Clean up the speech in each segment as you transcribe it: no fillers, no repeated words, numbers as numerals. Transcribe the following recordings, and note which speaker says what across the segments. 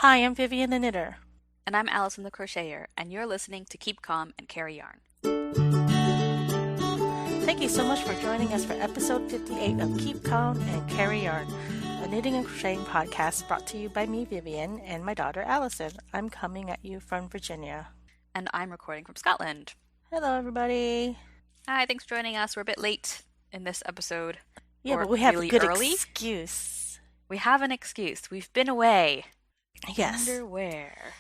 Speaker 1: Hi, I'm Vivian the Knitter.
Speaker 2: And I'm Alyson the Crocheter, and you're listening to Keep Calm and Carry Yarn.
Speaker 1: Thank you so much for joining us for episode 58 of Keep Calm and Carry Yarn, a knitting and crocheting podcast brought to you by me, Vivian, and my daughter, Alyson. I'm coming at you from Virginia.
Speaker 2: And I'm recording from Scotland.
Speaker 1: Hello, everybody.
Speaker 2: Hi, thanks for joining us. We're a bit late in this episode.
Speaker 1: Yeah,
Speaker 2: or
Speaker 1: but we have
Speaker 2: really
Speaker 1: a good
Speaker 2: early.
Speaker 1: excuse.
Speaker 2: We have an excuse. We've been away.
Speaker 1: Yes.
Speaker 2: Wonder where.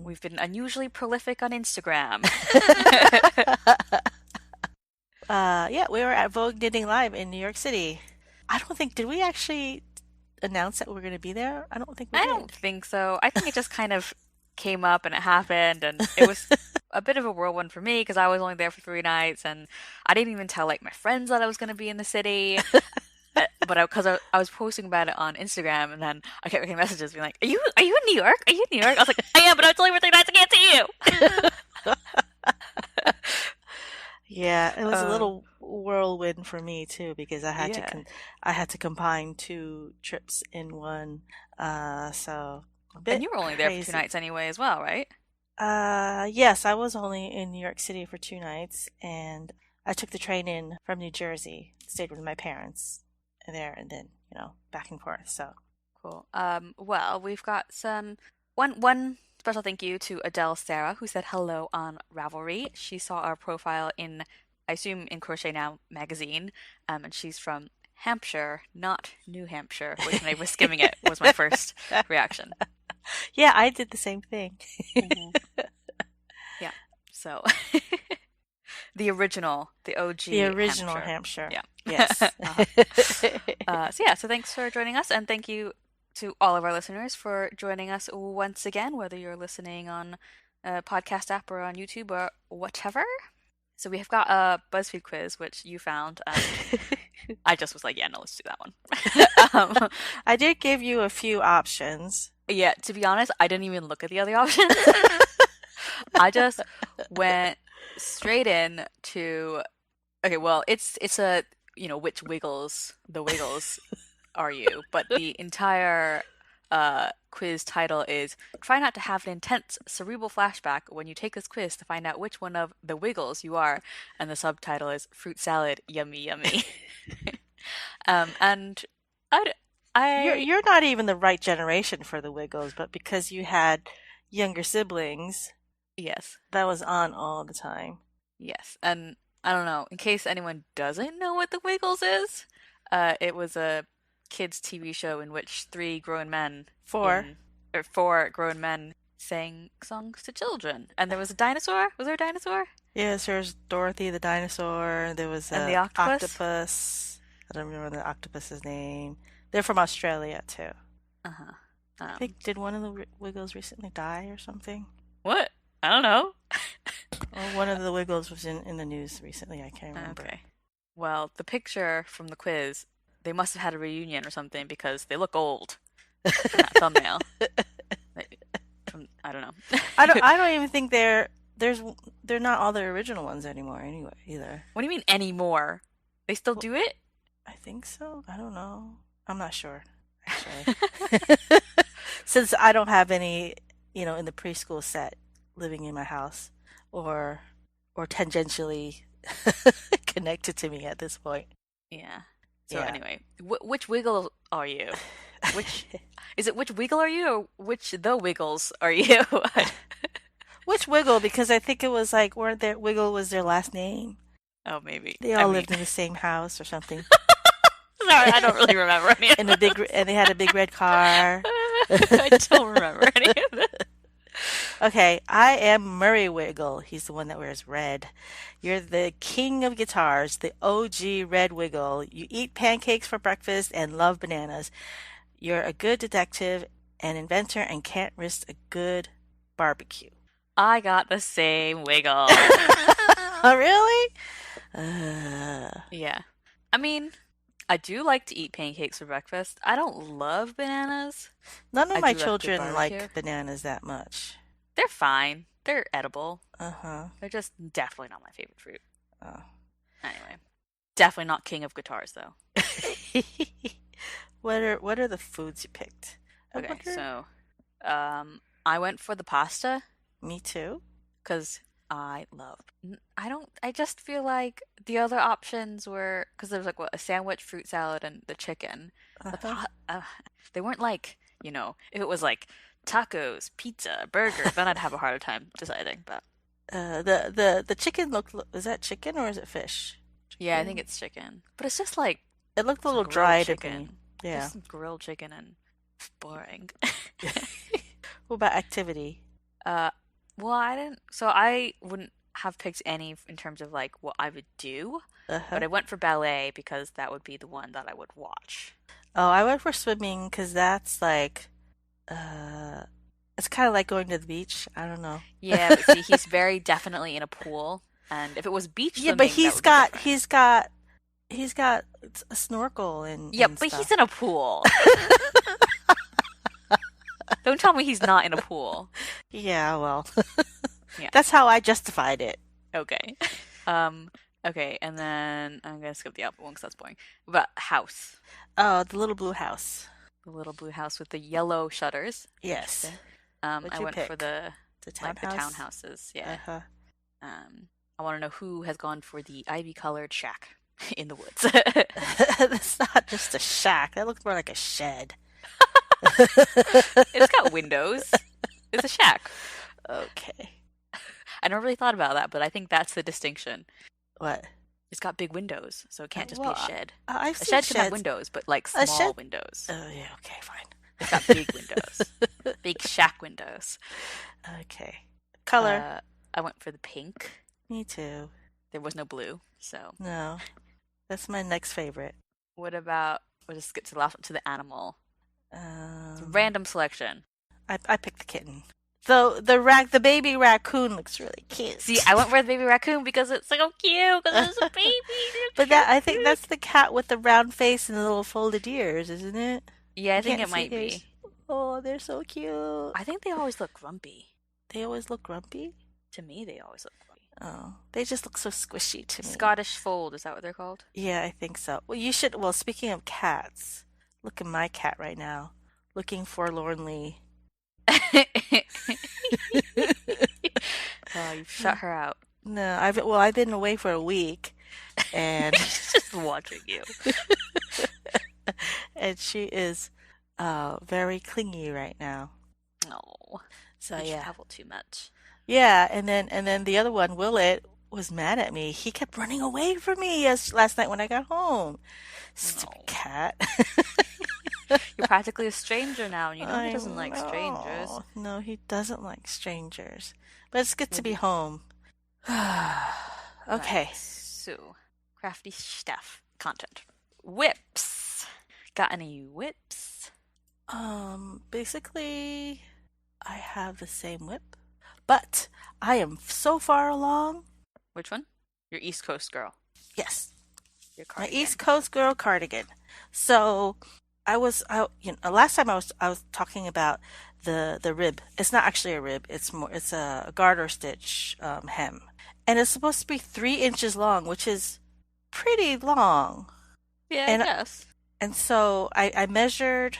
Speaker 2: We've been unusually prolific on Instagram.
Speaker 1: Yeah, we were at Vogue Knitting Live in New York City. Did we actually announce that we were going to be there? I don't think we
Speaker 2: I
Speaker 1: did.
Speaker 2: don't think so. I think it just kind of came up and it happened, and it was a bit of a whirlwind for me because I was only there for 3 nights, and I didn't even tell my friends that I was going to be in the city. But because I was posting about it on Instagram, and then I kept getting messages being like, "Are you in New York? Are you in New York?" I was like, "I am, but I'm only for 3 nights. I can't see you."
Speaker 1: Yeah, it was a little whirlwind for me too because I had
Speaker 2: Yeah.
Speaker 1: I had to combine two trips in one. So a
Speaker 2: And
Speaker 1: bit
Speaker 2: you were only there for 2 nights
Speaker 1: crazy.
Speaker 2: anyway, as well, right?
Speaker 1: Yes, I was only in New York City for 2 nights, and I took the train in from New Jersey, stayed with my parents there, and then back and forth. So
Speaker 2: Cool. Well, we've got one special thank you to Adele Sarah, who said hello on Ravelry. She saw our profile in, I assume, in Crochet Now magazine, and she's from Hampshire, not New Hampshire, which when I was skimming it was my first reaction.
Speaker 1: yeah, I did the same thing.
Speaker 2: Hmm. Yeah. So the original, the
Speaker 1: The
Speaker 2: OG
Speaker 1: original
Speaker 2: Hampshire.
Speaker 1: Hampshire.
Speaker 2: Yeah.
Speaker 1: Yes.
Speaker 2: Uh-huh. So thanks for joining us, and thank you to all of our listeners for joining us once again, whether you're listening on a podcast app or on YouTube or whatever. So we have got a BuzzFeed quiz, which you found, and I just was like, yeah, no, let's do that one.
Speaker 1: I did give you a few options.
Speaker 2: Yeah, to be honest, I didn't even look at the other options. I just went straight in to, okay, well, it's a, which the Wiggles are you? But the entire quiz title is "Try not to have an intense cerebral flashback when you take this quiz to find out which one of the Wiggles you are," and the subtitle is "Fruit salad, yummy, yummy." And I, I,
Speaker 1: You're not even the right generation for the Wiggles, but because you had younger siblings,
Speaker 2: yes,
Speaker 1: that was on all the time.
Speaker 2: yes, and I don't know. In case anyone doesn't know what the Wiggles is, it was a kids' TV show in which
Speaker 1: Four.
Speaker 2: four grown men sang songs to children. And there was a dinosaur. Was there a dinosaur?
Speaker 1: Yes, there's Dorothy the dinosaur. There was
Speaker 2: And the
Speaker 1: a
Speaker 2: octopus?
Speaker 1: octopus. I don't remember the octopus's name. They're from Australia too.
Speaker 2: Uh-huh.
Speaker 1: I think did one of the Wiggles recently die or something?
Speaker 2: What? I don't know.
Speaker 1: Or one of the Wiggles was in the news recently. I can't remember.
Speaker 2: Okay. Well, the picture from the quiz, they must have had a reunion or something because they look old in that thumbnail. I don't know.
Speaker 1: I don't even think they're not all the original ones anymore anyway either.
Speaker 2: What do you mean anymore? They still
Speaker 1: Well,
Speaker 2: do it?
Speaker 1: I think so. I don't know. I'm not sure actually. Since I don't have any, in the preschool set living in my house or tangentially connected to me at this point.
Speaker 2: Yeah. So
Speaker 1: Yeah.
Speaker 2: anyway, which Wiggle are you? Which is it? Which Wiggle are you, or which the Wiggles are you?
Speaker 1: Which Wiggle? Because I think it was like weren't there Wiggle was their last name.
Speaker 2: Oh, maybe.
Speaker 1: They
Speaker 2: I
Speaker 1: all
Speaker 2: mean,
Speaker 1: lived in the same house or something.
Speaker 2: sorry, I don't really remember any of
Speaker 1: And
Speaker 2: that.
Speaker 1: and they had a big red car.
Speaker 2: I don't remember any of that.
Speaker 1: Okay, I am Murray Wiggle. He's the one that wears red. You're the king of guitars, the OG Red Wiggle. You eat pancakes for breakfast and love bananas. You're a good detective, an inventor, and can't risk a good barbecue.
Speaker 2: I got the same Wiggle.
Speaker 1: Oh, really? Uh,
Speaker 2: Yeah. I mean, I do like to eat pancakes for breakfast. I don't love bananas.
Speaker 1: None of
Speaker 2: I
Speaker 1: my
Speaker 2: do love good
Speaker 1: children
Speaker 2: barbecue.
Speaker 1: like bananas that much.
Speaker 2: They're fine. They're edible.
Speaker 1: Uh-huh.
Speaker 2: They're just definitely not my favorite fruit.
Speaker 1: Oh.
Speaker 2: Anyway, definitely not king of guitars though.
Speaker 1: What are the foods you picked? I
Speaker 2: Okay,
Speaker 1: wonder.
Speaker 2: so I went for the pasta
Speaker 1: Me too.
Speaker 2: because I just feel like the other options were, because there was like what, a sandwich, fruit salad, and the chicken. The
Speaker 1: Uh-huh.
Speaker 2: pot, they weren't like, if it was like tacos, pizza, burger, then I'd have a harder time deciding. But
Speaker 1: The chicken looked, is that chicken or is it fish?
Speaker 2: yeah, I think
Speaker 1: Chicken.
Speaker 2: it's chicken. But it's just like
Speaker 1: It looked a
Speaker 2: some
Speaker 1: little
Speaker 2: grilled
Speaker 1: dry to me.
Speaker 2: chicken.
Speaker 1: Yeah.
Speaker 2: Just some grilled chicken and boring.
Speaker 1: What about activity?
Speaker 2: Uh, well, I didn't, so I wouldn't have picked any in terms of like what I would do,
Speaker 1: Uh-huh.
Speaker 2: but I went for ballet because that would be the one that I would watch.
Speaker 1: Oh, I went for swimming because that's like, uh, it's kind of like going to the beach. I don't know.
Speaker 2: Yeah, but see, he's very definitely in a pool, and if it was beach
Speaker 1: Yeah, but
Speaker 2: swimming, that
Speaker 1: he's
Speaker 2: would be
Speaker 1: got
Speaker 2: different.
Speaker 1: he's got he's got a snorkel and
Speaker 2: Yeah, but he's
Speaker 1: stuff.
Speaker 2: in a pool. Don't tell me he's not in a pool.
Speaker 1: Yeah, well,
Speaker 2: Yeah,
Speaker 1: that's how I justified it.
Speaker 2: okay. Um, okay, and then I'm gonna skip the upper one because that's boring. But house,
Speaker 1: Oh, the little blue house.
Speaker 2: the little blue house with the yellow shutters.
Speaker 1: Yes.
Speaker 2: Interesting.
Speaker 1: What'd
Speaker 2: I
Speaker 1: you
Speaker 2: went for
Speaker 1: pick?
Speaker 2: the
Speaker 1: The
Speaker 2: like the
Speaker 1: townhouse?
Speaker 2: townhouses. Yeah.
Speaker 1: Uh-huh.
Speaker 2: I want to know who has gone for the ivy-colored shack in the woods.
Speaker 1: That's not just a shack. That looks more like a shed.
Speaker 2: It's got windows. It's a shack.
Speaker 1: Okay.
Speaker 2: I never really thought about that, but I think that's the distinction.
Speaker 1: What?
Speaker 2: It's got big windows, so it can't just be
Speaker 1: Well,
Speaker 2: a shed.
Speaker 1: I've
Speaker 2: A
Speaker 1: seen
Speaker 2: shed can have
Speaker 1: sheds.
Speaker 2: windows, but like
Speaker 1: A
Speaker 2: small
Speaker 1: shed?
Speaker 2: windows.
Speaker 1: Oh, yeah, okay,
Speaker 2: It's got
Speaker 1: fine.
Speaker 2: big windows. Big shack windows.
Speaker 1: Okay. Color?
Speaker 2: Uh, I went for the pink.
Speaker 1: Me too.
Speaker 2: There was no blue, so
Speaker 1: No, that's my next favorite.
Speaker 2: what about we'll just skip to the last one to the animal. It's a
Speaker 1: Um,
Speaker 2: random selection.
Speaker 1: I picked the kitten. Though the baby raccoon looks really
Speaker 2: See,
Speaker 1: cute.
Speaker 2: I went for the baby raccoon because it's so cute, because it's a baby.
Speaker 1: But
Speaker 2: It's so
Speaker 1: that I think
Speaker 2: cute.
Speaker 1: that's the cat with the round face and the little folded ears, isn't it?
Speaker 2: Yeah, I
Speaker 1: You
Speaker 2: think
Speaker 1: can't
Speaker 2: it
Speaker 1: see
Speaker 2: might
Speaker 1: ears.
Speaker 2: be.
Speaker 1: Oh, they're so cute.
Speaker 2: I think they always look grumpy.
Speaker 1: They always look grumpy.
Speaker 2: To me, they always look grumpy.
Speaker 1: Oh, they just look so squishy to me.
Speaker 2: Scottish fold, is that what they're called?
Speaker 1: Yeah, I think so. Well, you should. Well, speaking of cats, look at my cat right now, looking forlornly.
Speaker 2: Oh, you've shut her out.
Speaker 1: No, I've been away for a week, and
Speaker 2: She's just watching you.
Speaker 1: and she is very clingy right now.
Speaker 2: Oh,
Speaker 1: So
Speaker 2: you
Speaker 1: yeah.
Speaker 2: travel too much.
Speaker 1: Yeah, and then the other one, Willet, was mad at me. He kept running away from me last night when I got home. Stupid
Speaker 2: No.
Speaker 1: cat.
Speaker 2: You're practically a stranger now, and you know he
Speaker 1: I
Speaker 2: doesn't like strangers.
Speaker 1: know. No, he doesn't like strangers. But it's good to be
Speaker 2: Maybe.
Speaker 1: home.
Speaker 2: Right.
Speaker 1: Okay.
Speaker 2: So, crafty stuff. Content. Whips. Got any whips?
Speaker 1: Basically, I have the same whip, but I am so far along.
Speaker 2: Which one? Your East Coast girl.
Speaker 1: Yes,
Speaker 2: Your
Speaker 1: my East
Speaker 2: cardigan.
Speaker 1: Coast girl cardigan. So last time I was talking about the rib. It's not actually a rib. It's a garter stitch hem, and it's supposed to be 3 inches long, which is pretty long.
Speaker 2: Yeah, I
Speaker 1: And
Speaker 2: guess.
Speaker 1: and so I measured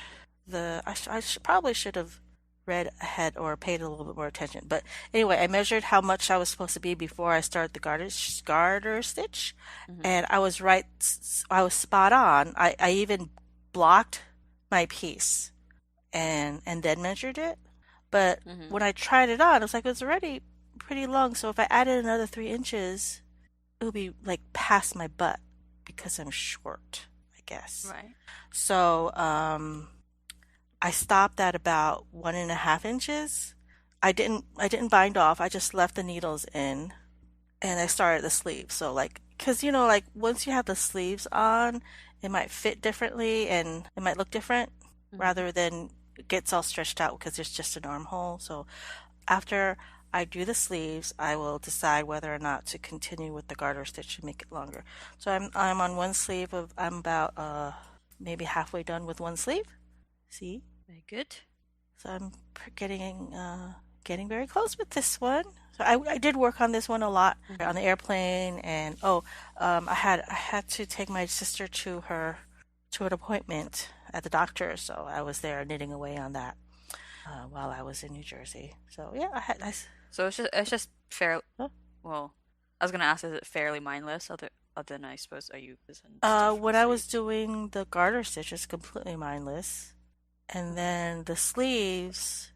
Speaker 1: probably should have read ahead or paid a little bit more attention. But anyway, I measured how much I was supposed to be before I started the garter stitch,
Speaker 2: Hmm.
Speaker 1: and I was right. I was spot on. I even blocked my piece and then measured it. But
Speaker 2: Hmm.
Speaker 1: when I tried it on, it was like it was already pretty long. So if I added another 3 inches, it would be like past my butt because I'm short, I guess.
Speaker 2: Right.
Speaker 1: So I stopped at about 1.5 inches. I didn't bind off. I just left the needles in, and I started the sleeve. So like, cause like once you have the sleeves on, it might fit differently and it might look different
Speaker 2: Hmm.
Speaker 1: rather than it gets all stretched out because there's just an armhole. So after I do the sleeves, I will decide whether or not to continue with the garter stitch and make it longer. So I'm on one sleeve of I'm about maybe halfway done with one sleeve. See?
Speaker 2: Very good.
Speaker 1: So I'm getting very close with this one. So I did work on this one a lot on
Speaker 2: Hmm.
Speaker 1: the airplane, and I had to take my sister to an appointment at the doctor, so I was there knitting away on that. while I was in New Jersey. So yeah, I had nice.
Speaker 2: So it's just fair.
Speaker 1: Oh.
Speaker 2: Well, I was gonna ask, is it fairly mindless? Other than I suppose, are you using stuff for
Speaker 1: When
Speaker 2: the
Speaker 1: I was
Speaker 2: sleeves?
Speaker 1: doing the garter stitch, it's completely mindless. And then the sleeves,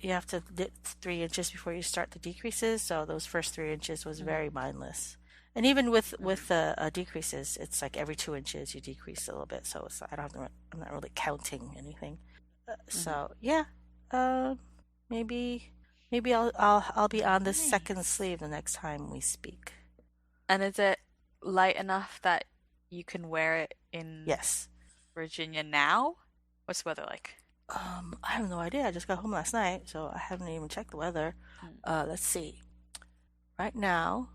Speaker 1: you have to knit 3 inches before you start the decreases. So those first 3 inches was
Speaker 2: Mm-hmm.
Speaker 1: very mindless. And even with
Speaker 2: Mm-hmm.
Speaker 1: decreases, it's like every 2 inches you decrease a little bit. So it's, I don't have to, I'm not really counting anything.
Speaker 2: Mm-hmm.
Speaker 1: So yeah, uh, maybe I'll be on the second
Speaker 2: Nice.
Speaker 1: sleeve the next time we speak.
Speaker 2: And is it light enough that you can wear it in
Speaker 1: Yes.
Speaker 2: Virginia now? What's the weather like?
Speaker 1: I have no idea. I just got home last night, so I haven't even checked the weather.
Speaker 2: Mm.
Speaker 1: Let's see. Right now,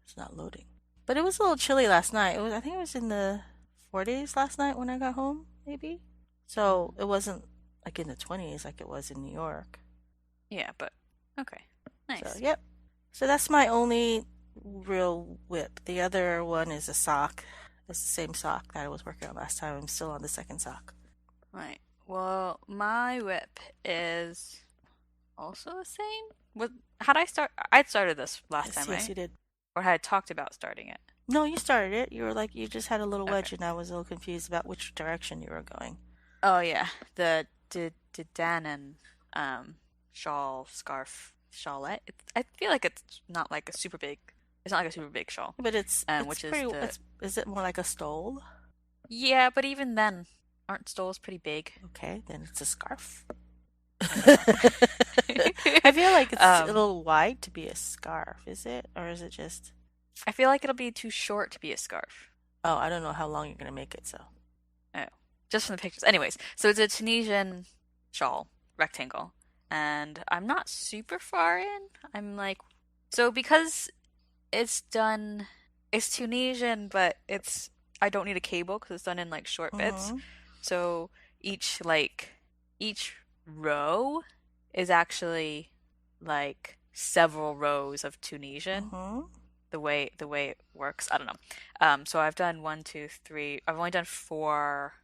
Speaker 1: it's not loading. But it was a little chilly last night. I think it was in the 40s last night when I got home, maybe. So
Speaker 2: Mm.
Speaker 1: it wasn't like in the 20s like it was in New York.
Speaker 2: Yeah, but okay.
Speaker 1: So,
Speaker 2: Nice.
Speaker 1: yep. So that's my only real whip. The other one is a sock. It's the same sock that I was working on last time. I'm still on the second sock.
Speaker 2: Right. Well, my whip is also the same. What had I start? I'd started this last
Speaker 1: Yes,
Speaker 2: time,
Speaker 1: yes,
Speaker 2: right?
Speaker 1: you did.
Speaker 2: Or had I talked about starting it?
Speaker 1: No, you started it. You were like, you just had a little
Speaker 2: Okay.
Speaker 1: wedge, and I was a little confused about which direction you were going.
Speaker 2: Oh yeah, the Dannon um shawl scarf shawlette. I feel like it's not like a super big. It's not like a super big shawl.
Speaker 1: But it's
Speaker 2: Which is
Speaker 1: pretty.
Speaker 2: the
Speaker 1: Is it more like a stole?
Speaker 2: yeah, but even then, aren't stoles pretty big?
Speaker 1: Okay, then it's a scarf.
Speaker 2: I guess so.
Speaker 1: I feel like it's a
Speaker 2: um,
Speaker 1: little wide to be a scarf, is it? Or is it just,
Speaker 2: I feel like it'll be too short to be a scarf.
Speaker 1: oh, I don't know how long you're gonna make it, so.
Speaker 2: Oh, just from the pictures. Anyways, so it's a Tunisian shawl rectangle, and I'm not super far in. I'm like, so because it's done, it's Tunisian, but it's I don't need a cable because it's done in like short bits.
Speaker 1: Mm-hmm.
Speaker 2: So each row is actually like several rows of Tunisian.
Speaker 1: Mm-hmm.
Speaker 2: The way it works, I don't know. So I've done one, two, three. I've only done four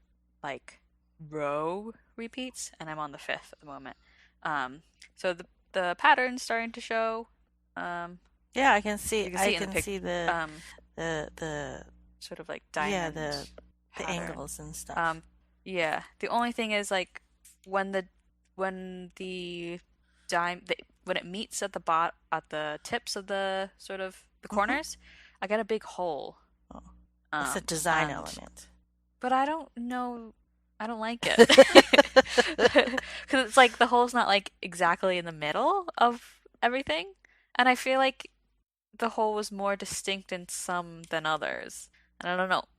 Speaker 2: like row repeats, and I'm on the fifth at the moment. Um, so the pattern's starting to show. Um,
Speaker 1: Yeah,
Speaker 2: you can
Speaker 1: I
Speaker 2: see it in the
Speaker 1: can
Speaker 2: pic.
Speaker 1: see
Speaker 2: Um,
Speaker 1: the,
Speaker 2: sort of like
Speaker 1: yeah,
Speaker 2: diamond
Speaker 1: the
Speaker 2: pattern.
Speaker 1: angles and stuff.
Speaker 2: Um, yeah. The only thing is like when the when it meets at the at the tips of the sort of the
Speaker 1: Mm-hmm.
Speaker 2: corners, I get a big hole.
Speaker 1: Oh, it's a design
Speaker 2: And
Speaker 1: element.
Speaker 2: but I don't know. I don't like it because it's like the hole's not like exactly in the middle of everything, and I feel like the hole was more distinct in some than others, and I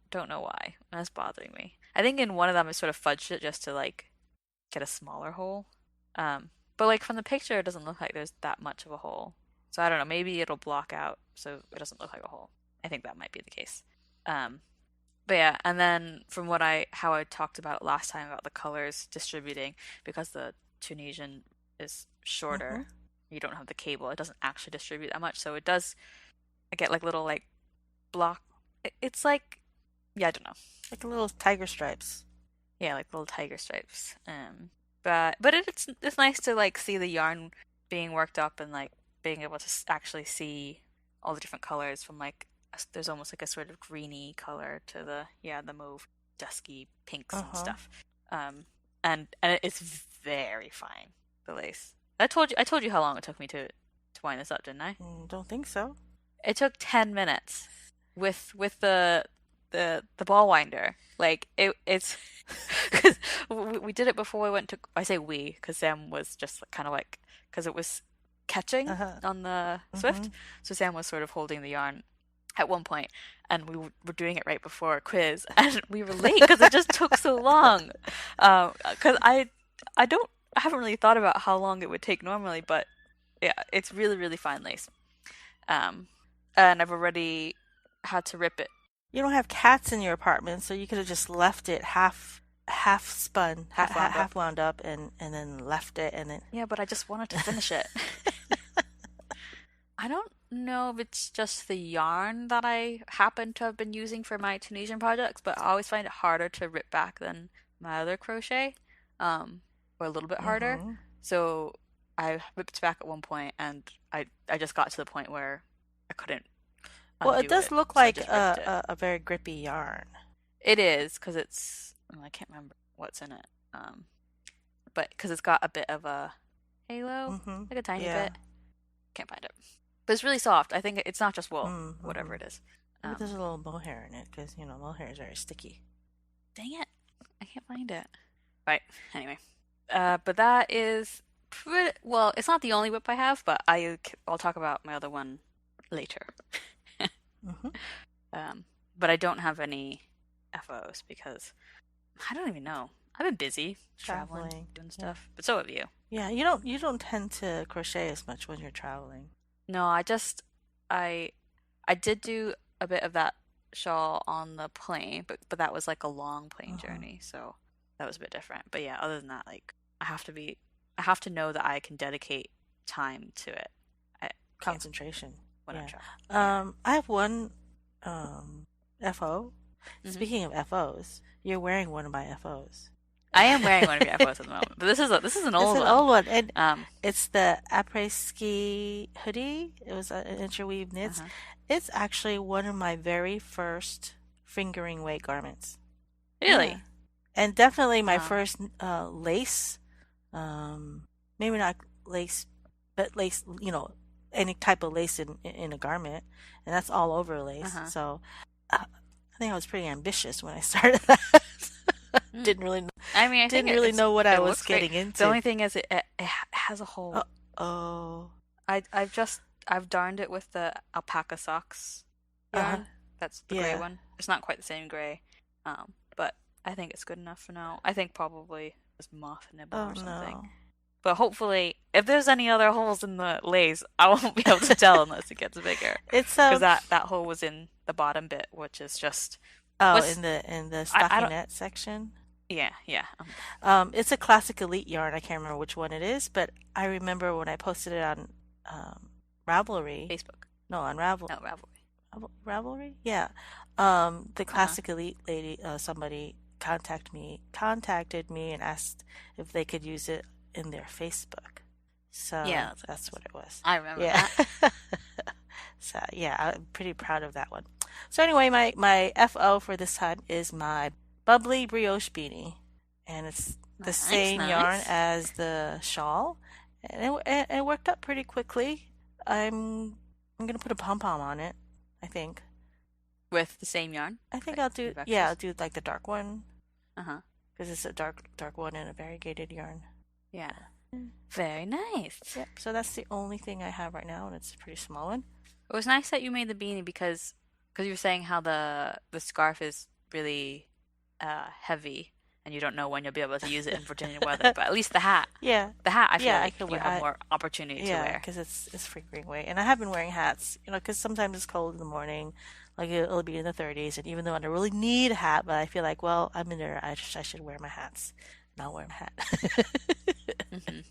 Speaker 2: don't know why. That's bothering me. I think in one of them I sort of fudged it just to like get a smaller hole. But like from the picture, it doesn't look like there's that much of a hole. So I don't know. Maybe it'll block out so it doesn't look like a hole. I think that might be the case. Um, but yeah, and then from how I talked about last time about the colors distributing, because the Tunisian is
Speaker 1: Mm-hmm.
Speaker 2: shorter, you don't have the cable. It doesn't actually distribute that much, so it does. I get like little like block. It's like yeah, I don't know.
Speaker 1: Like little tiger stripes.
Speaker 2: Yeah, like little tiger stripes. But it's nice to like see the yarn being worked up and like being able to actually see all the different colors from like there's almost like a sort of greeny color to the mauve, dusky pinks and
Speaker 1: Uh-huh.
Speaker 2: stuff. Um, and it's very fine, the lace. I told you how long it took me to wind this up, didn't I?
Speaker 1: Don't think so.
Speaker 2: It took 10 minutes with the ball winder. Like it's because we did it before we went to. I say we because Sam was just kind of like because it was catching
Speaker 1: Uh-huh.
Speaker 2: on the
Speaker 1: Mm-hmm.
Speaker 2: Swift, so Sam was sort of holding the yarn at one point, and were doing it right before a quiz, and we were late because it just took so long. Because I haven't really thought about how long it would take normally, but yeah, it's really fine lace. Um, and I've already had to rip it
Speaker 1: You don't have cats in your apartment, so you could have just left it half spun,
Speaker 2: half wound
Speaker 1: half
Speaker 2: up.
Speaker 1: wound up, and then left it, and then.
Speaker 2: Yeah, but I just wanted to finish it. I don't know if it's just the yarn that I happen to have been using for my Tunisian projects, but I always find it harder to rip back than my other crochet. Um, or a little bit harder.
Speaker 1: Mm-hmm.
Speaker 2: So I whipped back at one point, and I just got to the point where I couldn't
Speaker 1: Well, it
Speaker 2: undo
Speaker 1: does
Speaker 2: it,
Speaker 1: look
Speaker 2: so I
Speaker 1: like
Speaker 2: just ripped it.
Speaker 1: a very grippy yarn.
Speaker 2: It is because it's I can't remember what's in it. But because it's got a bit of a halo,
Speaker 1: Mm-hmm.
Speaker 2: like a tiny
Speaker 1: Yeah.
Speaker 2: bit. Can't find it. But it's really soft. I think it's not just wool,
Speaker 1: Mm-hmm.
Speaker 2: whatever it is.
Speaker 1: Maybe there's
Speaker 2: Um,
Speaker 1: a little mohair in it because mohair is very sticky.
Speaker 2: Dang it. I can't find it. Right. Anyway. But that is pretty, well, it's not the only whip I have, but I'll talk about my other one later.
Speaker 1: Mm-hmm.
Speaker 2: Um, but I don't have any FOs because I don't even know. I've been busy traveling,
Speaker 1: Traveling.
Speaker 2: doing
Speaker 1: Yeah.
Speaker 2: stuff, but so have you.
Speaker 1: Yeah, you don't tend to crochet as much when you're traveling.
Speaker 2: No, I I did do a bit of that shawl on the plane, but that was like a long plane
Speaker 1: Uh-huh.
Speaker 2: journey, so that was a bit different. But yeah, other than that, like I have to know that I can dedicate time to it. I can't
Speaker 1: Concentration.
Speaker 2: when I'm
Speaker 1: Yeah.
Speaker 2: traveling. Yeah.
Speaker 1: I have one um FO.
Speaker 2: hmm
Speaker 1: Speaking of FOs, you're wearing one of my FOs.
Speaker 2: I am wearing one of your FOs at the moment, but this is an
Speaker 1: It's
Speaker 2: old
Speaker 1: an
Speaker 2: one.
Speaker 1: old one, and
Speaker 2: Um,
Speaker 1: it's the après-ski hoodie. It was an interweave knits.
Speaker 2: uh-huh.
Speaker 1: It's actually one of my very first fingering weight garments. Yeah,
Speaker 2: Really?
Speaker 1: and definitely my
Speaker 2: Um,
Speaker 1: first lace. Maybe not lace, but lace. Any type of lace in a garment, and that's all over lace.
Speaker 2: uh-huh.
Speaker 1: So I think I was pretty ambitious when I started that.
Speaker 2: Mm.
Speaker 1: Didn't really
Speaker 2: I mean, I think
Speaker 1: didn't really know what I
Speaker 2: it
Speaker 1: was
Speaker 2: looks great.
Speaker 1: getting
Speaker 2: The
Speaker 1: into.
Speaker 2: only thing is it has a
Speaker 1: Oh,
Speaker 2: hole.
Speaker 1: oh,
Speaker 2: I've darned it with the alpaca socks
Speaker 1: uh-huh,
Speaker 2: yarn. That's the gray
Speaker 1: yeah.
Speaker 2: one. It's not quite the same gray, but I think it's good enough for now. I think probably it's moth nibble
Speaker 1: Oh
Speaker 2: or something.
Speaker 1: no,
Speaker 2: But hopefully, if there's any other holes in the lace, I won't be able to tell unless it gets bigger.
Speaker 1: it's
Speaker 2: Because that hole was in the bottom bit, which is just
Speaker 1: oh
Speaker 2: was
Speaker 1: in the
Speaker 2: I don't
Speaker 1: stockinette section.
Speaker 2: yeah.
Speaker 1: It's a classic elite yarn. I can't remember which one it is, but I remember when I posted it on um, Ravelry.
Speaker 2: Facebook.
Speaker 1: No, on Ravel.
Speaker 2: No, Ravelry.
Speaker 1: Ravelry? Yeah. The
Speaker 2: Uh-huh.
Speaker 1: classic elite lady, somebody contacted me and asked if they could use it in their Facebook.
Speaker 2: Yeah,
Speaker 1: So that's what it was.
Speaker 2: I remember
Speaker 1: Yeah.
Speaker 2: that.
Speaker 1: So yeah, I'm pretty proud of that one. So anyway, my FO for this time is my bubbly brioche beanie, and it's the
Speaker 2: Nice,
Speaker 1: same yarn
Speaker 2: nice.
Speaker 1: as the shawl, and it worked up pretty quickly. I'm gonna put a pom pom on it. I think.
Speaker 2: With the same yarn,
Speaker 1: I think
Speaker 2: like
Speaker 1: I'll do
Speaker 2: weave
Speaker 1: yeah, I'll
Speaker 2: extras.
Speaker 1: do like the dark one
Speaker 2: Uh-huh.
Speaker 1: because it's a dark one and a variegated yarn.
Speaker 2: Yeah.
Speaker 1: Mm.
Speaker 2: Very nice.
Speaker 1: Yep. So that's the only thing I have right now, and it's a pretty small one.
Speaker 2: It was nice that you made the beanie because you were saying how the scarf is really heavy and you don't know when you'll be able to use it in Virginia weather, but at least
Speaker 1: Yeah,
Speaker 2: the hat I feel
Speaker 1: yeah, I
Speaker 2: like
Speaker 1: can
Speaker 2: you
Speaker 1: wear.
Speaker 2: have more opportunity to
Speaker 1: Yeah,
Speaker 2: wear.
Speaker 1: because it's fingering weight, and I have been wearing hats. Because sometimes it's cold in the morning, like it'll be in the 30s, and even though I don't really need a hat, but I feel like, well, I'm in there. I should wear my hats. Not wear my hat.
Speaker 2: hmm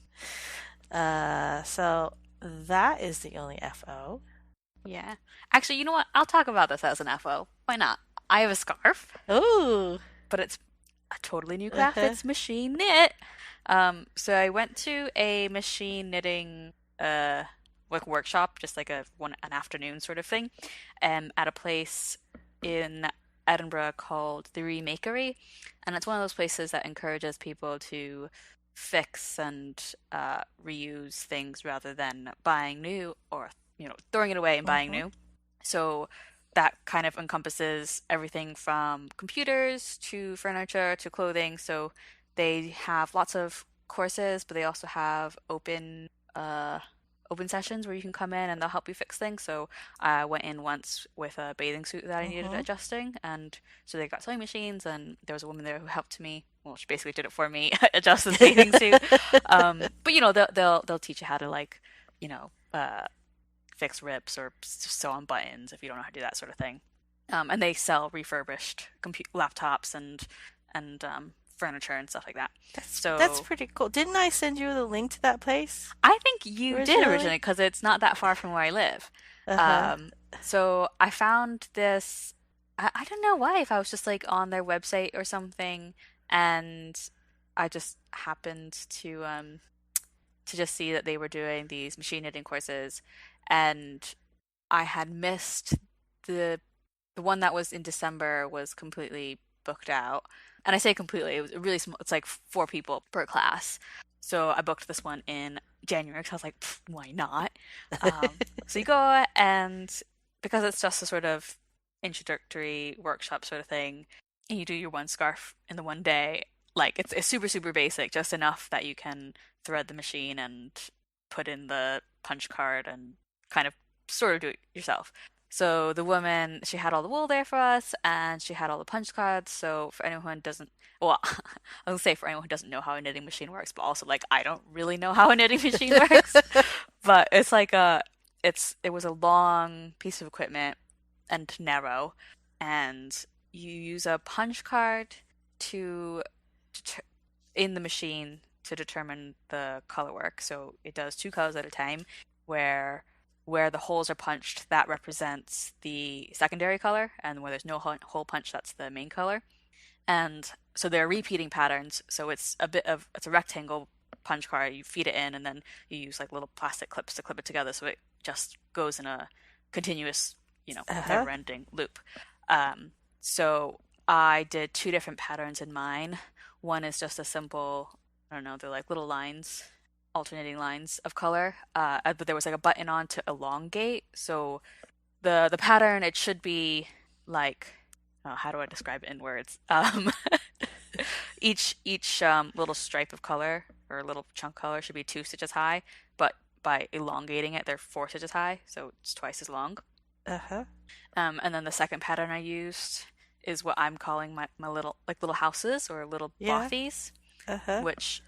Speaker 1: So that is the only FO.
Speaker 2: Yeah. Actually, you know what? I'll talk about this as an FO. Why not? I have a scarf,
Speaker 1: Ooh.
Speaker 2: but it's a totally new craft.
Speaker 1: Uh-huh.
Speaker 2: It's machine knit. So I went to a machine knitting like workshop, just like an afternoon sort of thing, at a place in Edinburgh called the Remakery, and it's one of those places that encourages people to fix and reuse things rather than buying new or throwing it away and buying
Speaker 1: Mm-hmm.
Speaker 2: new. So that kind of encompasses everything from computers to furniture to clothing. So they have lots of courses, but they also have open sessions where you can come in and they'll help you fix things. So I went in once with a bathing suit that I needed
Speaker 1: Mm-hmm.
Speaker 2: adjusting, and so they got sewing machines, and there was a woman there who helped me. Well, she basically did it for me, adjust the bathing suit. But they'll teach you how to like, you know, uh, fix rips or sew on buttons if you don't know how to do that sort of thing. And they sell refurbished laptops and furniture and stuff like that.
Speaker 1: That's
Speaker 2: So
Speaker 1: pretty cool. Didn't I send you the link to that place
Speaker 2: I think you did
Speaker 1: originally?
Speaker 2: originally because it's not that far from where I live.
Speaker 1: Uh-huh.
Speaker 2: Um, so I found this. I don't know why, if I was just like on their website or something, and I just happened to just see that they were doing these machine knitting courses, and I had missed the the one that was in December was completely booked out. And I say completely, it was really small. It's like 4 people per class. So I booked this one in January because I was like, why not? So you go, and because it's just a sort of introductory workshop sort of thing, and you do your one scarf in the one day, like it's super, super basic, just enough that you can thread the machine and put in the punch card and kind of sort of do it yourself. So the woman, she had all the wool there for us, and she had all the punch cards. So for anyone who doesn't, well, I was gonna say for anyone who doesn't know how a knitting machine works, but also like I don't really know how a knitting machine works. But it's like it was a long piece of equipment and narrow, and you use a punch card to deter in the machine to determine the color work. So it does 2 colors at a time, where the holes are punched, that represents the secondary color, and where there's no hole punch, that's the main color. And so they're repeating patterns. So it's a rectangle punch card. You feed it in, and then you use like little plastic clips to clip it together, so it just goes in a continuous,
Speaker 1: Uh-huh.
Speaker 2: never-ending loop. So I did 2 different patterns in mine. One is just a simple, I don't know, they're like little lines, alternating lines of color. But there was like a button on to elongate. So the pattern, it should be like, oh, how do I describe it in words? Each little stripe of color or little chunk color should be 2 stitches high, but by elongating it, they're 4 stitches high, so it's twice as long.
Speaker 1: Uh-huh.
Speaker 2: And then the second pattern I used is what I'm calling my little houses or little
Speaker 1: Yeah.
Speaker 2: bothies,
Speaker 1: Uh-huh.
Speaker 2: which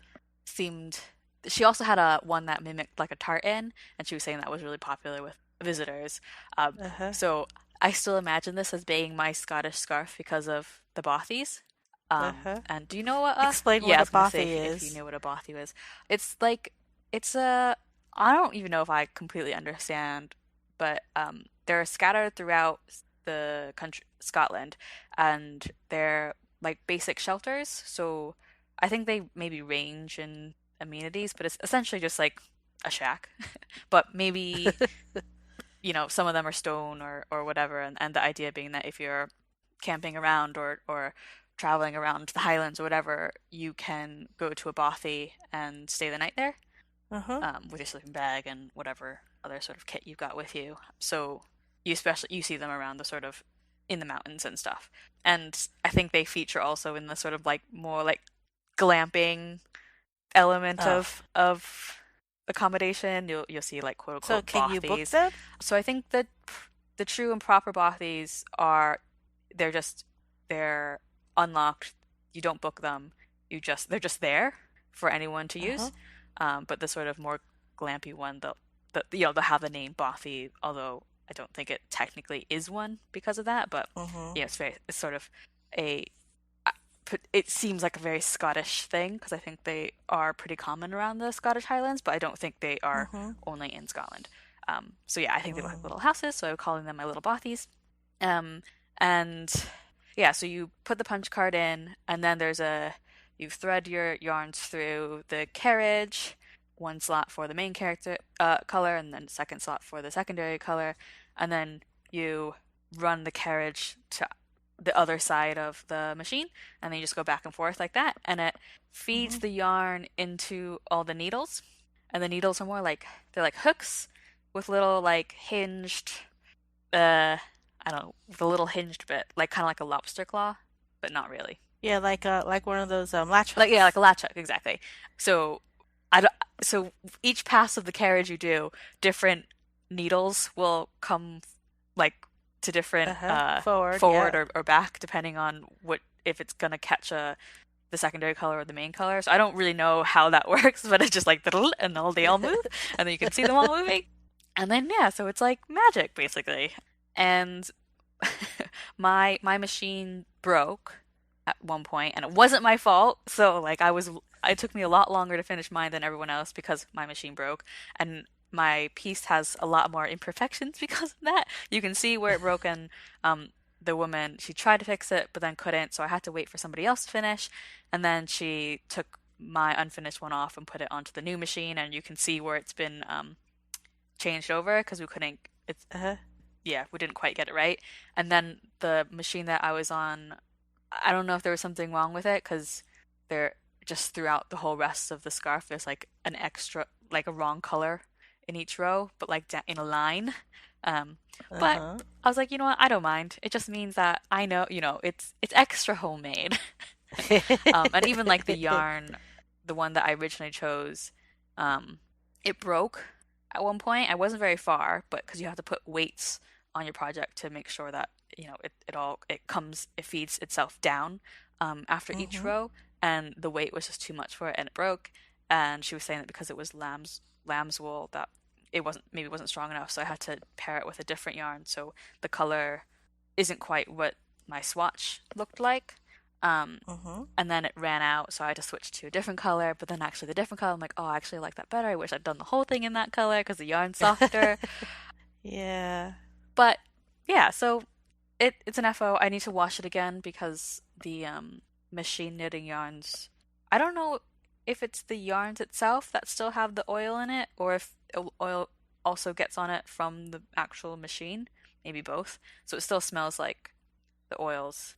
Speaker 2: seemed. She also had a one that mimicked like a tartan, and she was saying that was really popular with visitors.
Speaker 1: Uh-huh.
Speaker 2: So I still imagine this as being my Scottish scarf because of the bothies.
Speaker 1: Uh-huh.
Speaker 2: And do you know what?
Speaker 1: Explain
Speaker 2: Yeah,
Speaker 1: what
Speaker 2: I
Speaker 1: a
Speaker 2: was gonna say
Speaker 1: bothy
Speaker 2: if you
Speaker 1: is.
Speaker 2: know what a bothy was. It's like it's a. I don't even know if I completely understand, but they're scattered throughout the country, Scotland, and they're like basic shelters. So I think they maybe range in amenities, but it's essentially just like a shack. But maybe, some of them are stone or whatever, and the idea being that if you're camping around or traveling around the Highlands or whatever, you can go to a bothy and stay the night there,
Speaker 1: Uh-huh.
Speaker 2: with your sleeping bag and whatever other sort of kit you've got with you. So you see them around the sort of in the mountains and stuff. And I think they feature also in the sort of like more like glamping element
Speaker 1: Oh.
Speaker 2: of accommodation. You'll see like quote
Speaker 1: So
Speaker 2: unquote
Speaker 1: can you book
Speaker 2: bothies.
Speaker 1: them?
Speaker 2: So I think that the true and proper bothies are they're just they're unlocked. You don't book them. They're just there for anyone to
Speaker 1: Uh-huh.
Speaker 2: use. But the sort of more glampy one, they'll have the name bothy, although I don't think it technically is one because of that. But
Speaker 1: Mm-hmm.
Speaker 2: yeah, it's sort of a it seems like a very Scottish thing because I think they are pretty common around the Scottish Highlands, but I don't think they are
Speaker 1: Mm-hmm.
Speaker 2: only in Scotland. So yeah, I think they look like
Speaker 1: Mm.
Speaker 2: little houses, so I'm calling them my little bothies. Um, and yeah, so you put the punch card in, and then you thread your yarns through the carriage, one slot for the main character color, and then second slot for the secondary color, and then you run the carriage to the other side of the machine, and then you just go back and forth like that, and it feeds
Speaker 1: Mm-hmm.
Speaker 2: the yarn into all the needles, and the needles are more like they're like hooks with little like hinged, I don't know, with a little hinged bit, like kind of like a lobster claw, but not really.
Speaker 1: Yeah, like one of those latch
Speaker 2: Like yeah, like
Speaker 1: hooks.
Speaker 2: a latch hook, exactly. So I don't, so each pass of the carriage you do, different needles will come like to different
Speaker 1: Uh-huh. Forward,
Speaker 2: forward
Speaker 1: yeah.
Speaker 2: or back depending on what if it's gonna catch the secondary color or the main color. So I don't really know how that works, but it's just like and they all move, and then you can see them all moving, and then yeah, so it's like magic basically. And my machine broke at one point, and it wasn't my fault. So like it took me a lot longer to finish mine than everyone else because my machine broke, and my piece has a lot more imperfections because of that. You can see where it broke, and the woman, she tried to fix it but then couldn't, so I had to wait for somebody else to finish, and then she took my unfinished one off and put it onto the new machine, and you can see where it's been changed over because we couldn't. It's
Speaker 1: Uh-huh.
Speaker 2: yeah, we didn't quite get it right. And then the machine that I was on, I don't know if there was something wrong with it because there just throughout the whole rest of the scarf, there's like an extra, like a wrong color in each row, but like in a line. Um, but
Speaker 1: Uh-huh.
Speaker 2: I was like, you know what? I don't mind. It just means that I know, it's extra homemade. And even like the yarn, the one that I originally chose, um, it broke at one point. I wasn't very far, but because you have to put weights on your project to make sure that it feeds itself down after each
Speaker 1: Mm-hmm.
Speaker 2: row, and the weight was just too much for it, and it broke. And she was saying that because it was lamb's wool, that it wasn't strong enough, so I had to pair it with a different yarn. So the color isn't quite what my swatch looked like.
Speaker 1: Mm-hmm.
Speaker 2: And then it ran out, so I had to switch to a different color. But then actually the different color, I'm like, oh, I actually like that better. I wish I'd done the whole thing in that color because the yarn's softer.
Speaker 1: Yeah.
Speaker 2: But yeah, so it's an FO. I need to wash it again because the machine knitting yarns. I don't know if it's the yarns itself that still have the oil in it, or if oil also gets on it from the actual machine. Maybe both. So it still smells like the oils.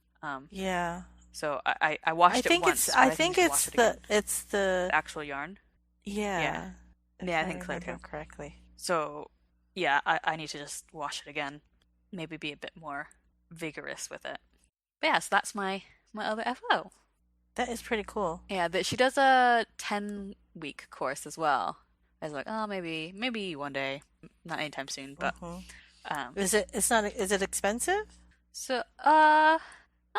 Speaker 1: Yeah.
Speaker 2: So I washed it once,
Speaker 1: I
Speaker 2: but I need
Speaker 1: think
Speaker 2: to wash
Speaker 1: it's
Speaker 2: it again.
Speaker 1: the
Speaker 2: The actual yarn. Yeah.
Speaker 1: yeah, if
Speaker 2: Yeah, I
Speaker 1: I
Speaker 2: think so
Speaker 1: remember
Speaker 2: too.
Speaker 1: correctly.
Speaker 2: So yeah, I need to just wash it again. Maybe be a bit more vigorous with it. But yeah, so that's my other FO.
Speaker 1: That is pretty cool.
Speaker 2: Yeah, that she does a 10-week course as well. I was like, oh, maybe one day, not anytime soon, but
Speaker 1: Mm-hmm.
Speaker 2: um,
Speaker 1: Is it expensive?
Speaker 2: so not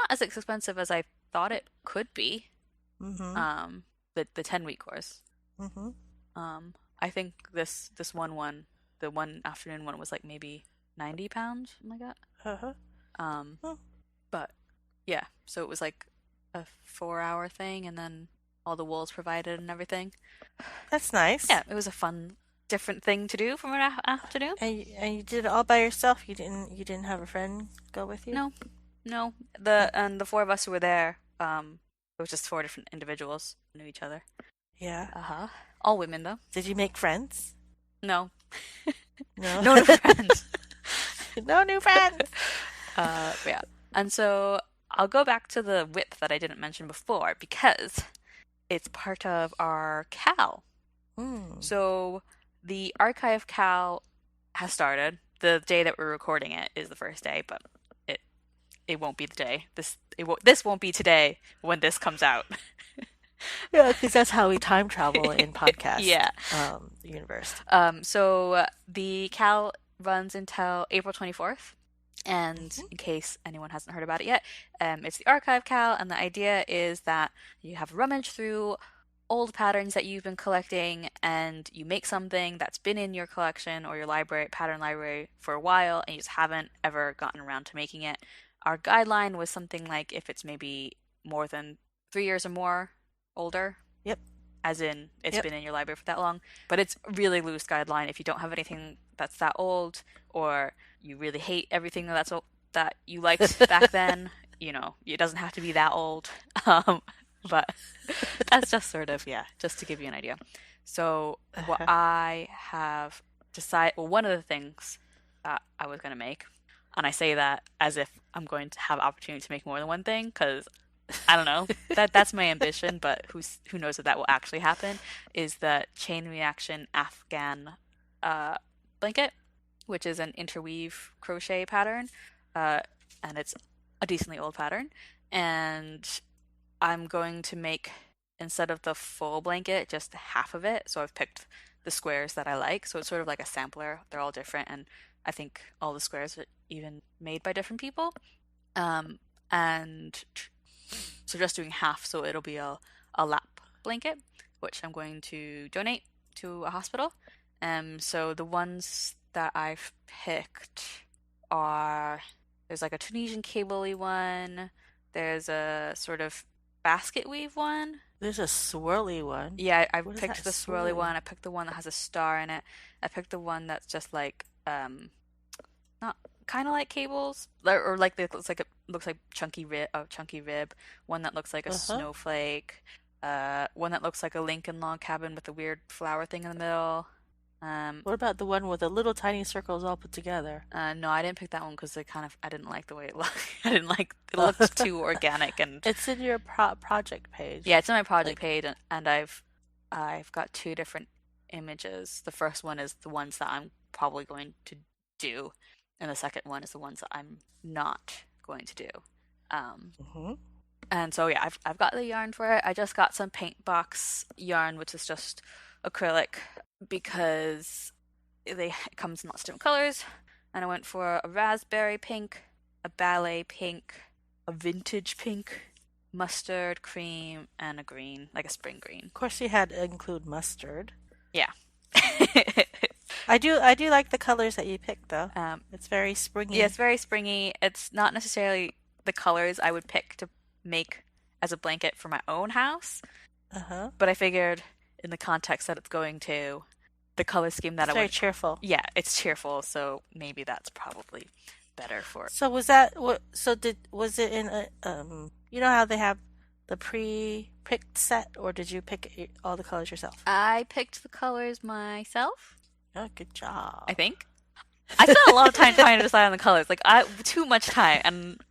Speaker 2: as expensive as I thought it could be.
Speaker 1: Mm-hmm.
Speaker 2: The 10-week course.
Speaker 1: Mm-hmm.
Speaker 2: I think this the one afternoon one was like maybe £90, something like that.
Speaker 1: Uh-huh.
Speaker 2: Um,
Speaker 1: Oh,
Speaker 2: but yeah, so it was like a 4-hour thing, and then all the wools provided and everything.
Speaker 1: that's nice.
Speaker 2: Yeah, it was a fun, different thing to do for an afternoon.
Speaker 1: And you did it all by yourself. You didn't have a friend go with you?
Speaker 2: No, no,
Speaker 1: Oh,
Speaker 2: the four of us who were there, it was just four different individuals who knew each other.
Speaker 1: yeah.
Speaker 2: Uh-huh. All women though.
Speaker 1: Did you make friends?
Speaker 2: No,
Speaker 1: No.
Speaker 2: no new friends.
Speaker 1: No new friends.
Speaker 2: But yeah. And so I'll go back to the whip that I didn't mention before because it's part of our CAL.
Speaker 1: Hmm.
Speaker 2: So the Archive KCAL has started. The day that we're recording it is the first day, but it it won't be the day. This won't be today when this comes out.
Speaker 1: Yeah, because that's how we time travel in podcast
Speaker 2: Yeah.
Speaker 1: universe.
Speaker 2: So the CAL runs until April 24th. And
Speaker 1: Hmm.
Speaker 2: in case anyone hasn't heard about it yet, it's the Archive CAL, and the idea is that you have a rummage through old patterns that you've been collecting, and you make something that's been in your collection or your pattern library for a while, and you just haven't ever gotten around to making it. Our guideline was something like if it's maybe more than 3 years or more older,
Speaker 1: Yep.
Speaker 2: as in it's
Speaker 1: Yep.
Speaker 2: been in your library for that long. But it's a really loose guideline if you don't have anything that's that old, or you really hate everything that you liked back then. It doesn't have to be that old. But that's just sort of, yeah, just to give you an idea. So what
Speaker 1: Uh-huh.
Speaker 2: I have decided, well, one of the things that I was going to make, and I say that as if I'm going to have opportunity to make more than one thing, because I don't know. That's my ambition, but who knows if that will actually happen? Is the chain reaction Afghan uh, blanket, which is an interweave crochet pattern, uh, and it's a decently old pattern. And I'm going to make, instead of the full blanket, just half of it. So I've picked the squares that I like. So it's sort of like a sampler. They're all different, and I think all the squares are even made by different people. And so just doing half, so it'll be a lap blanket, which I'm going to donate to a hospital. So the ones that I've picked are, there's like a Tunisian cable-y one, there's a sort of basket weave one.
Speaker 1: There's a swirly one.
Speaker 2: Yeah, I
Speaker 1: What is that
Speaker 2: picked the swirly
Speaker 1: swirly?
Speaker 2: one. I picked the one that has a star in it. I picked the one that's just like not kind of like cables, or like it looks like chunky rib, one that looks like a
Speaker 1: Uh-huh.
Speaker 2: snowflake. one that looks like a Lincoln log cabin with a weird flower thing in the middle. Um,
Speaker 1: What about the one with the little tiny circles all put together?
Speaker 2: no, I didn't pick that one because I didn't like the way it looked. I didn't like it looked too organic and
Speaker 1: It's in your project page.
Speaker 2: yeah, it's on my project
Speaker 1: Like,
Speaker 2: page and I've got two different images. The first one is the ones that I'm probably going to do, and the second one is the ones that I'm not going to do. Um,
Speaker 1: hmm
Speaker 2: and so yeah, I've got the yarn for it. I just got some paint box yarn, which is just acrylic because it comes in lots of different colors. And I went for a raspberry pink, a ballet pink, a vintage pink, mustard cream, and a green, like a spring green.
Speaker 1: Of course, you had to include mustard.
Speaker 2: Yeah.
Speaker 1: I do like the colors that you picked though.
Speaker 2: um,
Speaker 1: It's very
Speaker 2: yeah, it's
Speaker 1: springy.
Speaker 2: very springy. It's not necessarily the colors I would pick to make as a blanket for my own house,
Speaker 1: Uh-huh.
Speaker 2: but I figured in the context that it's going to, the color scheme that
Speaker 1: It's
Speaker 2: I
Speaker 1: very
Speaker 2: would,
Speaker 1: cheerful.
Speaker 2: yeah, it's cheerful, so maybe that's probably better for.
Speaker 1: So was that what? So did was it in a You know how they have the pre-picked set, or did you pick all the colors yourself?
Speaker 2: I picked the colors myself,
Speaker 1: Oh, good
Speaker 2: I
Speaker 1: job.
Speaker 2: think. I spent a lot of time trying to decide on the colors, like I too much time, and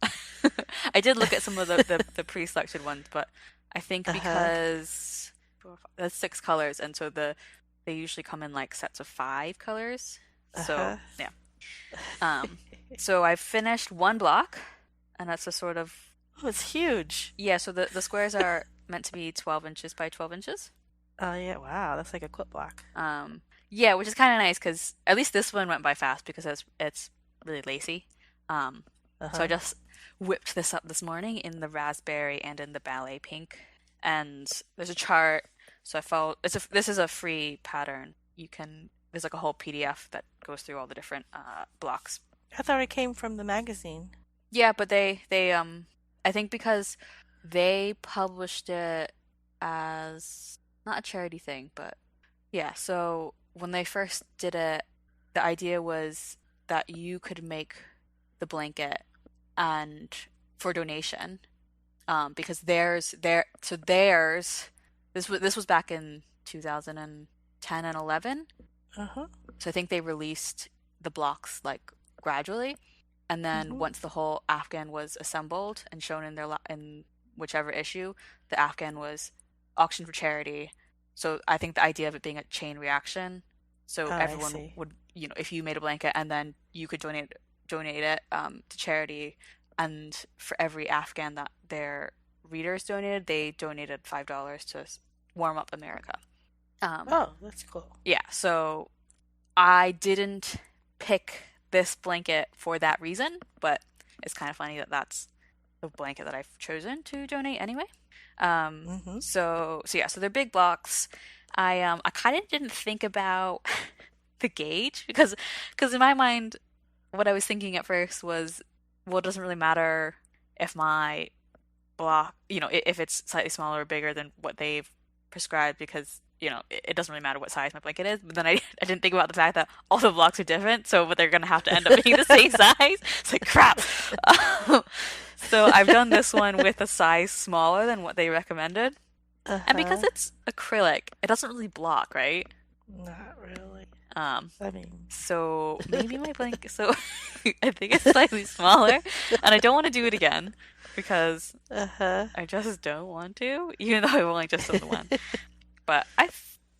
Speaker 2: I did look at some of the pre-selected ones, but I think
Speaker 1: Uh-huh.
Speaker 2: because there's six colors, and so they usually come in like sets of five colors. So
Speaker 1: Uh-huh.
Speaker 2: yeah. Um, so I finished one block, and that's a sort of
Speaker 1: Oh, it's huge.
Speaker 2: yeah. So the squares are meant to be 12 inches by 12 inches.
Speaker 1: Oh yeah, wow, that's like a quit block.
Speaker 2: Yeah, which is kind of nice because at least this one went by fast because it's really lacy. Um, so I
Speaker 1: Uh-huh.
Speaker 2: just whipped this up this morning in the raspberry and in the ballet pink. And there's a chart. So I followed. This is a free pattern. There's like a whole PDF that goes through all the different blocks.
Speaker 1: I thought it came from the magazine.
Speaker 2: Yeah, but I think because they published it as not a charity thing, but yeah. So when they first did it, the idea was that you could make the blanket and for donation, because theirs this was back in 2010 and 11.
Speaker 1: Uh-huh.
Speaker 2: So I think they released the blocks like gradually, and then
Speaker 1: hmm
Speaker 2: once the whole Afghan was assembled and shown in in whichever issue, the Afghan was auctioned for charity. So I think the idea of it being a chain reaction, so
Speaker 1: Oh, I
Speaker 2: everyone
Speaker 1: see.
Speaker 2: would, if you made a blanket and then you could donate it to charity, and for every Afghan that their readers donated, they donated $5 to warm up America. Um,
Speaker 1: Oh, that's cool.
Speaker 2: yeah, so I didn't pick this blanket for that reason, but it's kind of funny that that's the blanket that I've chosen to donate anyway.
Speaker 1: Mm-hmm.
Speaker 2: So yeah, so they're big blocks. I kind of didn't think about the gauge because in my mind, what I was thinking at first was, well, it doesn't really matter if my block, if it's slightly smaller or bigger than what they've prescribed because, it doesn't really matter what size my blanket is. But then I didn't think about the fact that all the blocks are different, so but they're gonna have to end up being the same size. It's like crap. So I've done this one with a size smaller than what they recommended. And because
Speaker 1: Uh-huh.
Speaker 2: it's acrylic, it doesn't really block, right?
Speaker 1: Not really.
Speaker 2: Um,
Speaker 1: I mean,
Speaker 2: so maybe my blanket, so I think it's slightly smaller, and I don't want to do it again because
Speaker 1: uh-huh.
Speaker 2: I just don't want to, even though I've only just done the one. But I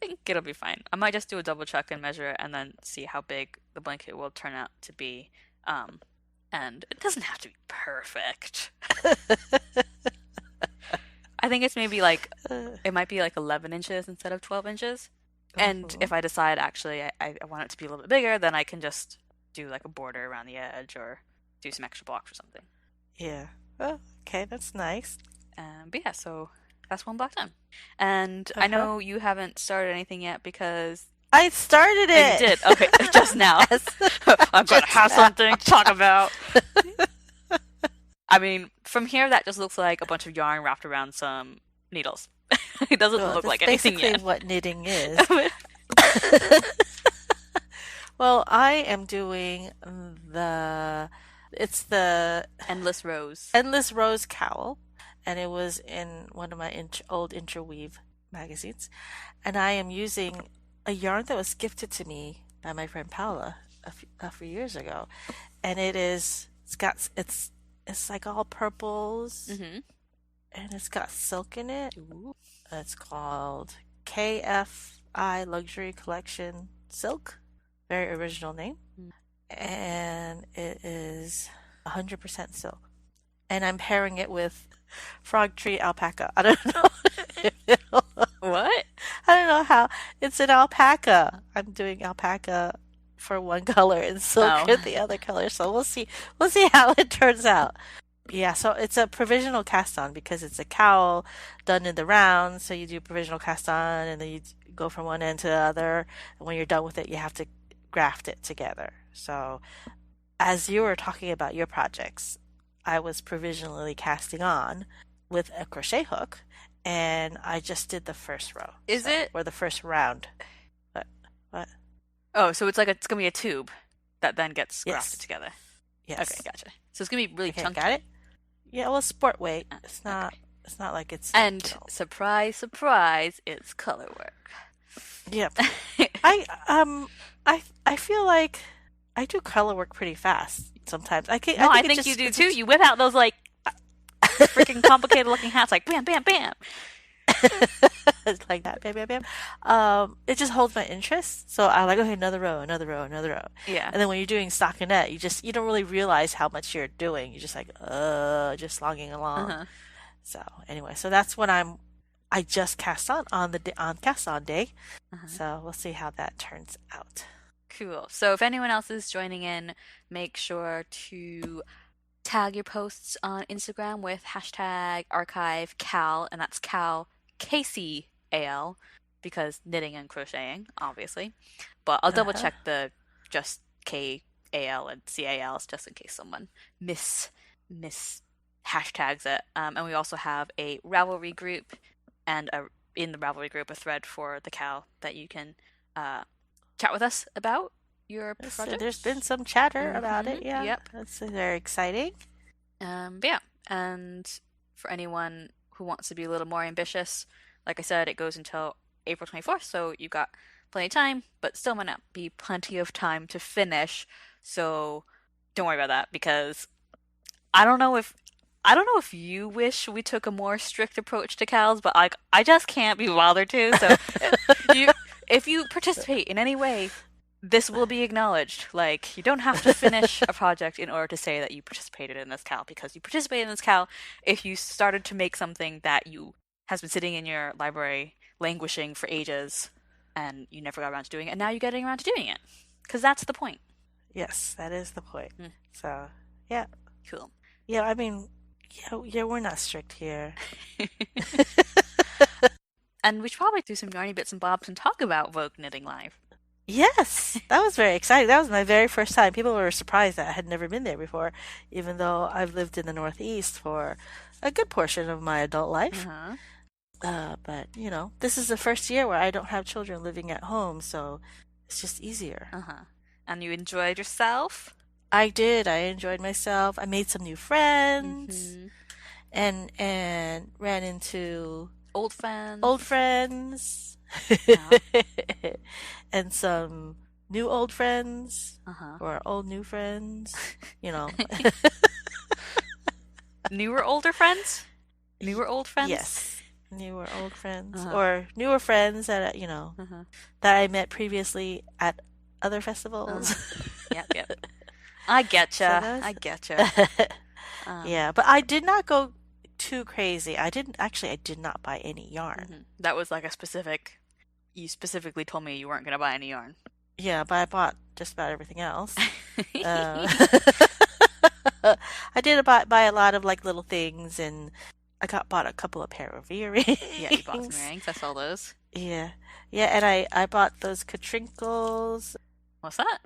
Speaker 2: think it'll be fine. I might just do a double check and measure it and then see how big the blanket will turn out to be. Um, and it doesn't have to be perfect. I think it's maybe like, it might be like 11 inches instead of 12 inches. And
Speaker 1: Mhm.
Speaker 2: if I decide actually I want it to be a little bit bigger, then I can just do like a border around the edge or do some extra blocks or something.
Speaker 1: Yeah. Oh, okay, that's nice.
Speaker 2: But yeah, so that's one block done. And I
Speaker 1: Uh-huh.
Speaker 2: know you haven't started anything yet because
Speaker 1: I started
Speaker 2: oh, you
Speaker 1: it.
Speaker 2: did. Okay, just now.
Speaker 1: Yes.
Speaker 2: I'm gonna
Speaker 1: Just
Speaker 2: have
Speaker 1: now.
Speaker 2: something to talk about. I mean, from here that just looks like a bunch of yarn wrapped around some needles. It doesn't
Speaker 1: Well,
Speaker 2: look
Speaker 1: that's
Speaker 2: like anything
Speaker 1: basically
Speaker 2: yet.
Speaker 1: what knitting is. Well, I am doing it's the
Speaker 2: Endless rows.
Speaker 1: Endless Rose Cowl, and it was in one of my old interweave magazines. And I am using a yarn that was gifted to me by my friend Paula a few years ago, and it's like all purples,
Speaker 2: Mm-hmm.
Speaker 1: and it's got silk in it.
Speaker 2: Ooh.
Speaker 1: It's called KFI Luxury Collection Silk. Very original name. And it is 100% silk. And I'm pairing it with frog tree alpaca. I don't know.
Speaker 2: What?
Speaker 1: I don't know how. It's an alpaca. I'm doing alpaca for one color and silk
Speaker 2: Oh.
Speaker 1: for the other color. So we'll see. We'll see how it turns out. Yeah, so it's a provisional cast on because it's a cowl done in the round. So you do provisional cast on and then you go from one end to the other. And when you're done with it, you have to graft it together. So as you were talking about your projects, I was provisionally casting on with a crochet hook and I just did the first row.
Speaker 2: Is it?
Speaker 1: Or the first round. What? What?
Speaker 2: Oh, so it's gonna be a tube that then gets grafted
Speaker 1: Yes.
Speaker 2: together.
Speaker 1: Yes.
Speaker 2: Okay, gotcha. So it's gonna be really
Speaker 1: Okay,
Speaker 2: chunky.
Speaker 1: got it? Yeah, well, sport weight. It's not.
Speaker 2: Okay.
Speaker 1: It's not like it's.
Speaker 2: And surprise, surprise, it's color work.
Speaker 1: Yep. I I feel like I do color work pretty fast sometimes.
Speaker 2: No, I
Speaker 1: it
Speaker 2: think
Speaker 1: just
Speaker 2: you do
Speaker 1: it's
Speaker 2: too. You whip out those like freaking complicated looking hats, like bam, bam, bam.
Speaker 1: it's like that. Bam, bam, bam. It just holds my interest. So I like okay, another row, another row, another row.
Speaker 2: Yeah.
Speaker 1: And then when you're doing stockinette, you don't really realize how much you're doing. You're just like just slogging along.
Speaker 2: Uh-huh.
Speaker 1: So anyway, so that's what I just cast on on cast on day.
Speaker 2: Uh-huh.
Speaker 1: So we'll see how that turns out.
Speaker 2: Cool. So if anyone else is joining in, make sure to tag your posts on Instagram with hashtag Archive KCAL, and that's Cal KCAL because knitting and crocheting, obviously. But I'll double
Speaker 1: Uh-huh.
Speaker 2: check the just KAL and CALs just in case someone miss hashtags it. And we also have a Ravelry group and in the Ravelry group a thread for the Cal that you can chat with us about your
Speaker 1: So there's
Speaker 2: projects.
Speaker 1: been some chatter about it. Yeah,
Speaker 2: Yep.
Speaker 1: that's very exciting.
Speaker 2: But yeah, and for anyone who wants to be a little more ambitious, like I said, it goes until April 24th, so you got plenty of time, but still might not be plenty of time to finish. So don't worry about that because I don't know if I don't know if you wish we took a more strict approach to cows, but like I just can't be bothered to. So you if you participate in any way, this will be acknowledged. Like, you don't have to finish a project in order to say that you participated in this CAL because you participated in this CAL if you started to make something that you has been sitting in your library languishing for ages and you never got around to doing it, and now you're getting around to doing it. Because that's the point.
Speaker 1: Yes, that is the point.
Speaker 2: Mm.
Speaker 1: So yeah,
Speaker 2: Cool.
Speaker 1: yeah. I mean, yeah, we're not strict here.
Speaker 2: And we should probably do some yarny bits and bobs and talk about Vogue Knitting Live.
Speaker 1: Yes, that was very exciting. That was my very first time. People were surprised that I had never been there before, even though I've lived in the Northeast for a good portion of my adult life.
Speaker 2: Uh-huh.
Speaker 1: But this is the first year where I don't have children living at home, so it's just easier.
Speaker 2: Uh-huh. And you enjoyed yourself?
Speaker 1: I did. I enjoyed myself. I made some new friends
Speaker 2: Mm-hmm.
Speaker 1: and ran into
Speaker 2: Old friends?
Speaker 1: old friends
Speaker 2: Yeah.
Speaker 1: and some new old friends
Speaker 2: Uh-huh.
Speaker 1: or old new friends, you know.
Speaker 2: Newer, older friends? Newer, old friends?
Speaker 1: Yes, newer old friends
Speaker 2: Uh-huh.
Speaker 1: or newer friends that
Speaker 2: Uh-huh.
Speaker 1: that I met previously at other festivals.
Speaker 2: Uh-huh. Yep. I
Speaker 1: So
Speaker 2: getcha.
Speaker 1: that
Speaker 2: I
Speaker 1: was
Speaker 2: getcha. Um,
Speaker 1: yeah, but I did not go too crazy. I did not buy any yarn.
Speaker 2: That was like you specifically told me you weren't gonna buy any yarn.
Speaker 1: Yeah, but I bought just about everything else. Uh, I did buy a lot of like little things, and I bought a couple of pair of earrings.
Speaker 2: Yeah, you bought some earrings. I saw those.
Speaker 1: Yeah, yeah, and I bought those catrinkles.
Speaker 2: What's that?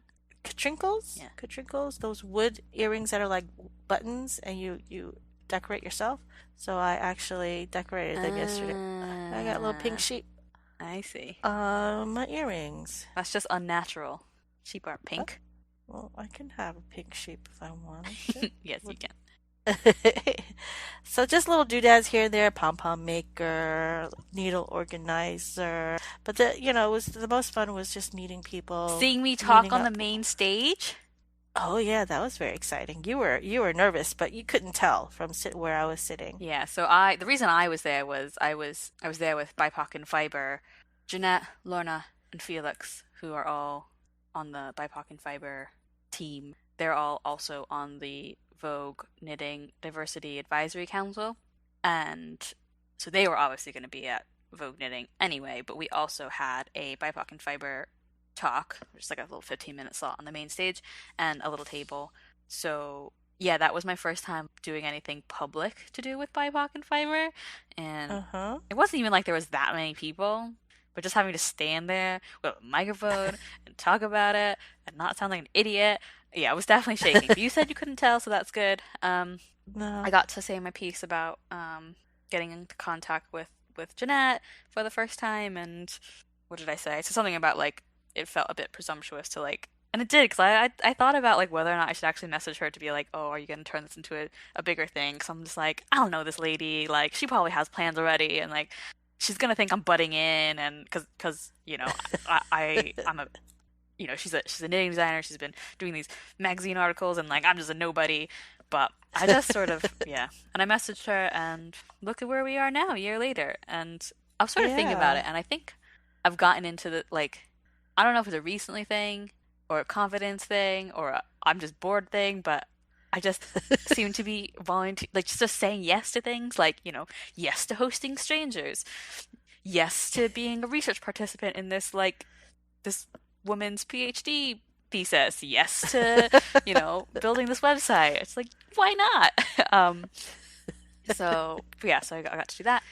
Speaker 1: Catrinkles?
Speaker 2: Yeah.
Speaker 1: Catrinkles, those wood earrings that are like buttons, and you decorate yourself. So I actually decorated them yesterday. I got a little pink sheep
Speaker 2: I see.
Speaker 1: on my earrings.
Speaker 2: That's just unnatural. Sheep aren't pink.
Speaker 1: Well, I can have a pink sheep if I wanted to.
Speaker 2: Yes, you can.
Speaker 1: So just little doodads here and there, pom pom maker, needle organizer. But it was the most fun was just meeting people,
Speaker 2: Seeing me talk
Speaker 1: meeting
Speaker 2: on the
Speaker 1: up.
Speaker 2: main stage?
Speaker 1: Oh yeah, that was very exciting. You were nervous, but you couldn't tell from where I was sitting.
Speaker 2: Yeah, so the reason I was there was I was there with BIPOC and Fiber, Jeanette, Lorna, and Felix, who are all on the BIPOC and Fiber team. They're all also on the Vogue Knitting Diversity Advisory Council, and so they were obviously going to be at Vogue Knitting anyway. But we also had a BIPOC and Fiber talk, just like a little 15-minute slot on the main stage, and a little table. So yeah, that was my first time doing anything public to do with BIPOC and Fiber, and
Speaker 1: Uh-huh.
Speaker 2: it wasn't even like there was that many people, but just having to stand there with a microphone and talk about it and not sound like an idiot. Yeah, I was definitely shaking. But you said you couldn't tell, so that's good. I
Speaker 1: No.
Speaker 2: got to say my piece about getting into contact with Jeanette for the first time, and what did I say? I said something about like it felt a bit presumptuous to like, and it did because I thought about like whether or not I should actually message her to be like, oh, are you going to turn this into a bigger thing? Because I'm just like, I don't know this lady, like she probably has plans already, and like she's gonna think I'm butting in, and because I'm a she's a knitting designer. She's been doing these magazine articles, and like I'm just a nobody. But I just sort of yeah, and I messaged her, and look at where we are now, a year later. And I was sort of thinking about
Speaker 1: Yeah.
Speaker 2: it, and I think I've gotten into the like I don't know if it's a recently thing or a confidence thing or I'm just bored thing, but I just seem to be volunteer like just saying yes to things like yes to hosting strangers, yes to being a research participant in this like this woman's PhD thesis. Yes to, building this website. It's like, why not? Um, so I got to do that.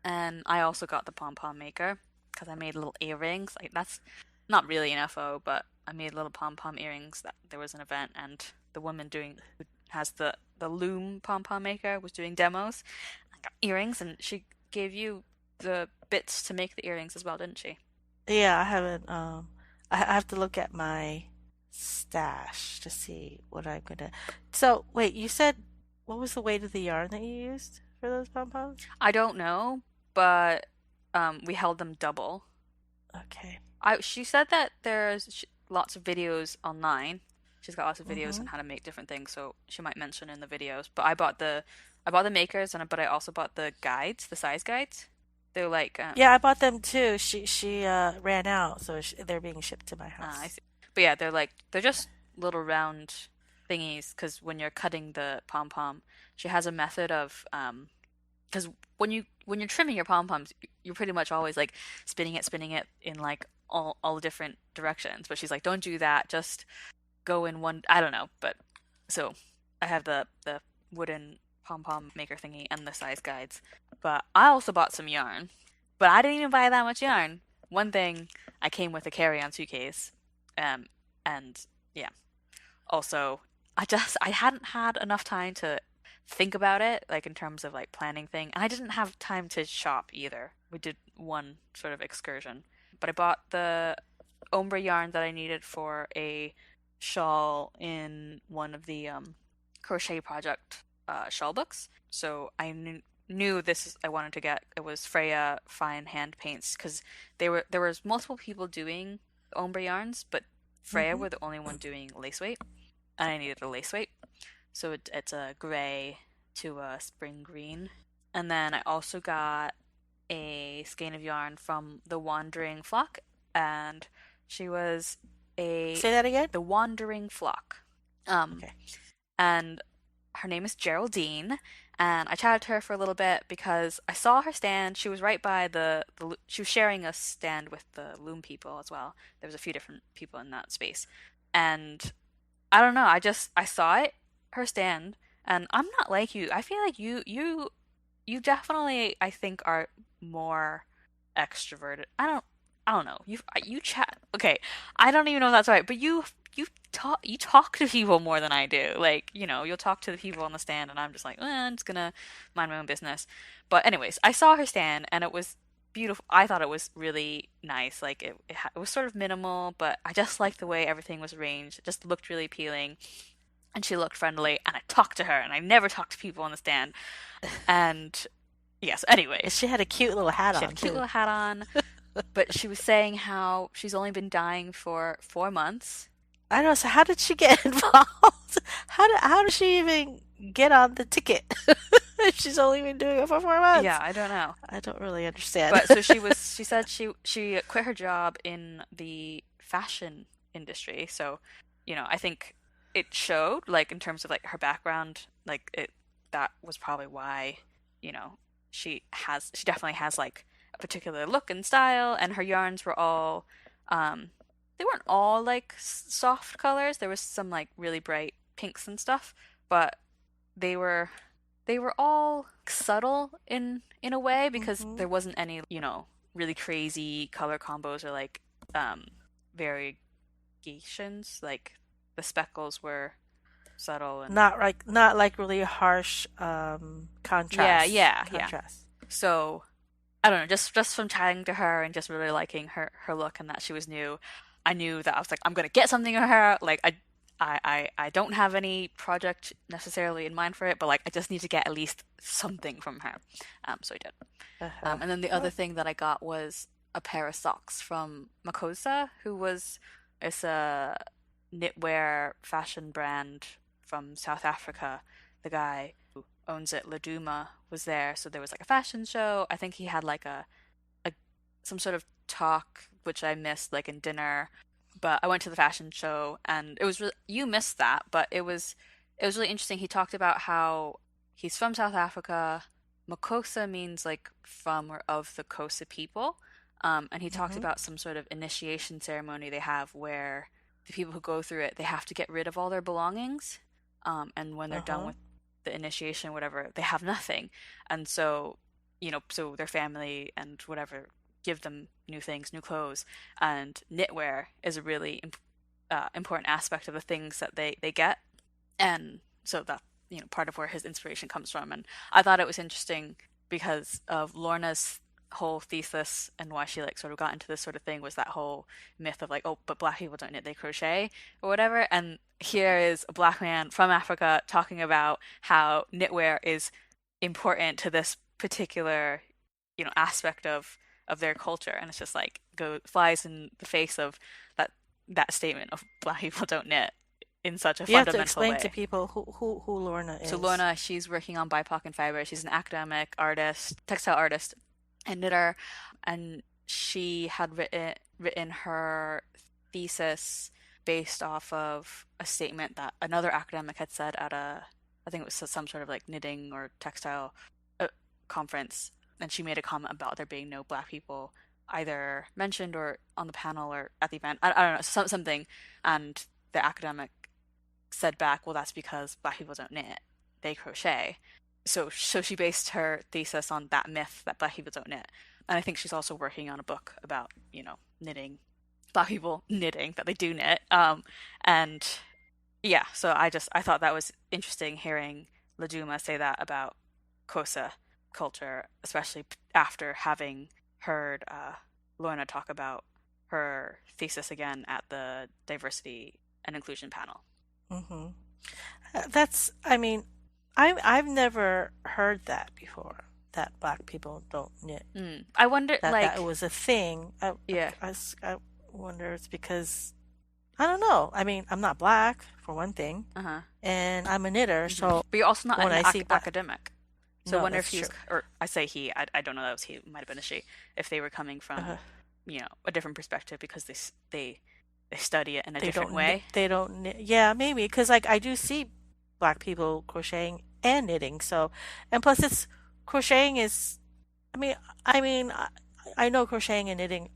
Speaker 2: And I also got the pom pom maker because I made little earrings. Like that's not really an FO, but I made little pom pom earrings that there was an event and the woman doing who has the loom pom pom maker was doing demos. I got earrings and she gave you the bits to make the earrings as well, didn't she?
Speaker 1: Yeah, I haven't I have to look at my stash to see what I'm gonna. So, wait, you said what was the weight of the yarn that you used for those pom-poms?
Speaker 2: I don't know, but we held them double.
Speaker 1: Okay.
Speaker 2: She said that there's lots of videos online. She's got lots of videos on
Speaker 1: Mm-hmm.
Speaker 2: how to make different things, so she might mention in the videos. But I bought the makers but I also bought the guides, the size guides. They're like
Speaker 1: Yeah, I bought them too. She ran out, so they're being shipped to my
Speaker 2: I
Speaker 1: house.
Speaker 2: see. But yeah, they're just little round thingies because when you're cutting the pom pom, she has a method of because when you're trimming your pom poms, you're pretty much always like spinning it in like all different directions. But she's like, don't do that. Just go in one. I don't know. But so I have the wooden pom pom maker thingy and the size guides. But I also bought some yarn. But I didn't even buy that much yarn. One thing, I came with a carry-on suitcase, um, and yeah, also, I hadn't had enough time to think about it, like in terms of like planning thing, and I didn't have time to shop either. We did one sort of excursion, but I bought the ombre yarn that I needed for a shawl in one of the crochet project shawl books. So I knew I wanted to get it was Freya fine hand paints because there was multiple people doing ombre yarns, but Freya
Speaker 1: Mm-hmm.
Speaker 2: were the only one doing lace weight and I needed a lace weight. So it's a gray to a spring green. And then I also got a skein of yarn from the Wandering Flock, and she was a
Speaker 1: Say that again?
Speaker 2: the Wandering Flock. Um,
Speaker 1: Okay.
Speaker 2: and her name is Geraldine. And I chatted to her for a little bit because I saw her stand. She was right by she was sharing a stand with the loom people as well. There was a few different people in that space. And I don't know. I saw it, her stand, and I'm not like you. I feel like you definitely I think are more extroverted. I don't know. You chat. Okay, I don't even know if that's right, but you talk to people more than I do. Like you'll talk to the people on the stand, and I'm just like, I'm just gonna mind my own business. But anyways, I saw her stand, and it was beautiful. I thought it was really nice. Like it was sort of minimal, but I just liked the way everything was arranged. It just looked really appealing. and she looked friendly, and I talked to her, and I never talk to people on the stand. And yes,
Speaker 1: And
Speaker 2: anyways,
Speaker 1: she had a cute little hat
Speaker 2: she had a
Speaker 1: on
Speaker 2: cute
Speaker 1: too.
Speaker 2: little hat on, but she was saying how she's only been dyeing for 4 months.
Speaker 1: I don't know. So how did she get involved? How did she even get on the ticket? She's only been doing it for four
Speaker 2: Yeah,
Speaker 1: months.
Speaker 2: I don't know.
Speaker 1: I don't really understand.
Speaker 2: But so she said she quit her job in the fashion industry. So, I think it showed like in terms of like her background, like it that was probably why, you know, she definitely has like a particular look and style, and her yarns were all um they weren't all like soft colors. There was some like really bright pinks and stuff, but they were they were all subtle in a way because
Speaker 1: Hmm.
Speaker 2: there wasn't any, really crazy color combos or like um variations. Like the speckles were subtle and
Speaker 1: Not like really harsh
Speaker 2: yeah,
Speaker 1: contrast.
Speaker 2: yeah, yeah.
Speaker 1: Contrast.
Speaker 2: So I don't know, just from chatting to her and just really liking her look and that she was new, I knew that I was like, I'm gonna get something of her. Like I don't have any project necessarily in mind for it, but like I just need to get at least something from her. So I did.
Speaker 1: Uh-huh.
Speaker 2: And then the other
Speaker 1: Oh.
Speaker 2: thing that I got was a pair of socks from Makosa, it's a knitwear fashion brand from South Africa. The guy who owns it, Laduma, was there. So there was like a fashion show. I think he had like a some sort of talk which I missed like in dinner. But I went to the fashion show and you missed that, but it was really interesting. He talked about how he's from South Africa. Makosa means like from or of the Kosa people. And he talked
Speaker 1: Mm-hmm.
Speaker 2: about some sort of initiation ceremony they have where the people who go through it, they have to get rid of all their belongings. And when they're done
Speaker 1: Uh-huh.
Speaker 2: with the initiation, whatever, they have nothing. And so, so their family and whatever give them new things, new clothes. And knitwear is a really important aspect of the things that they get. And so that, part of where his inspiration comes from. And I thought it was interesting because of Lorna's whole thesis and why she like sort of got into this sort of thing was that whole myth of like, oh, but black people don't knit, they crochet or whatever. And here is a black man from Africa talking about how knitwear is important to this particular, aspect of their culture. And it's just like flies in the face of that statement of black people don't knit in such a
Speaker 1: You have to
Speaker 2: fundamental
Speaker 1: explain to
Speaker 2: way.
Speaker 1: people who Lorna
Speaker 2: So
Speaker 1: is.
Speaker 2: Lorna, she's working on BIPOC and fiber. She's an academic artist, textile artist, and knitter, and she had written her thesis based off of a statement that another academic had said at I think it was some sort of like knitting or textile uh, conference, and she made a comment about there being no black people either mentioned or on the panel or at the event. I don't know, something, and the academic said back, well, that's because black people don't knit, they crochet. So she based her thesis on that myth that black people don't knit. And I think she's also working on a book about, knitting, black people knitting, that they do knit. And yeah, so I thought that was interesting hearing Laduma say that about Kosa culture, especially after having heard Lorna talk about her thesis again at the diversity and inclusion panel.
Speaker 1: Hmm. I mean, I've never heard that before, that black people don't knit.
Speaker 2: I wonder,
Speaker 1: That it
Speaker 2: like,
Speaker 1: was a thing.
Speaker 2: yeah,
Speaker 1: I wonder it's because, I don't know. I mean, I'm not black, for one thing,
Speaker 2: uh-huh.
Speaker 1: and I'm a knitter, so
Speaker 2: But you're also not
Speaker 1: when
Speaker 2: an
Speaker 1: I see black,
Speaker 2: academic. So I
Speaker 1: no,
Speaker 2: wonder if
Speaker 1: that's
Speaker 2: he was,
Speaker 1: true.
Speaker 2: or I say he, I don't know, that was he, it might have been a she, if they were coming
Speaker 1: Uh,
Speaker 2: from, a different perspective because they study it in a
Speaker 1: they
Speaker 2: different
Speaker 1: don't knit,
Speaker 2: way.
Speaker 1: they don't knit. Yeah, maybe because like I do see black people crocheting and knitting. So, and plus it's crocheting is. I mean, I know crocheting and knitting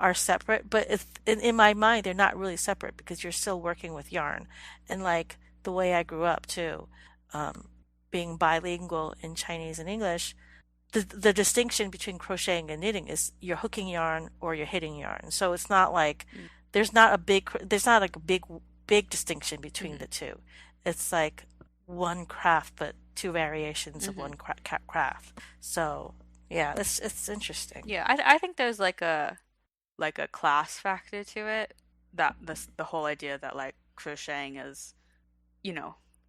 Speaker 1: are separate, but it's, in my mind they're not really separate because you're still working with yarn, and like the way I grew up too, um, being bilingual in Chinese and English. The distinction between crocheting and knitting is you're hooking yarn or you're hitting yarn. So it's not like
Speaker 2: Mm.
Speaker 1: there's not like a big distinction between
Speaker 2: Mm-hmm.
Speaker 1: the two. It's like one craft but two variations of
Speaker 2: Mm-hmm.
Speaker 1: one craft. So yeah, it's interesting.
Speaker 2: Yeah, I think there's like a class factor to it, that the whole idea that like crocheting is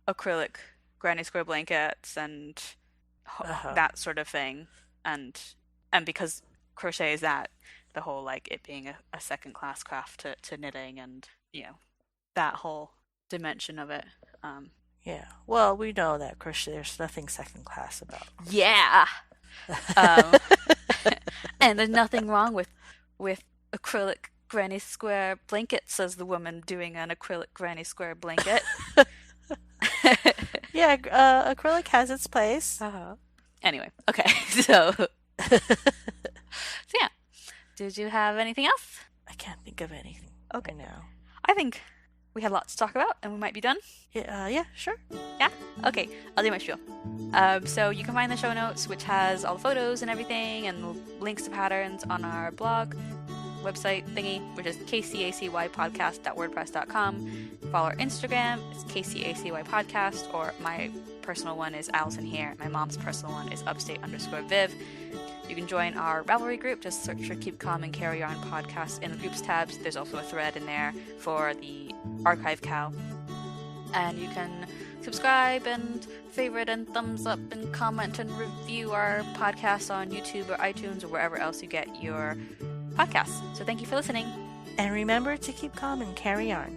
Speaker 2: acrylic granny square blankets and
Speaker 1: Uh-huh.
Speaker 2: that sort of thing. And because crochet is that, the whole like it being a second class craft to knitting and, that whole dimension of it. Um,
Speaker 1: Yeah. Well, we know that crochet, there's nothing second class about crochet.
Speaker 2: yeah. Um, and there's nothing wrong with acrylic granny square blankets, says the woman doing an acrylic granny square blanket.
Speaker 1: Yeah, acrylic has its place.
Speaker 2: Uh-huh. Anyway, okay. So yeah. Did you have anything else?
Speaker 1: I can't think of anything
Speaker 2: Okay.
Speaker 1: right now.
Speaker 2: I think we had lots to talk about and we might be done.
Speaker 1: Yeah, sure.
Speaker 2: Yeah? Okay, I'll do my spiel. So you can find the show notes, which has all the photos and everything, and links to patterns on our blog website thingy, which is kcacypodcast.wordpress.com. Follow our Instagram, it's kcacy podcast, or my personal one is Alyson here. My mom's personal one is upstate_Viv. You can join our Ravelry group. Just search for Keep Calm and Carry On podcast in the groups tabs. There's also a thread in there for the Archive KCAL. And you can subscribe and favorite and thumbs up and comment and review our podcast on YouTube or iTunes or wherever else you get your podcasts. So thank you for listening.
Speaker 1: And remember to keep calm and carry on.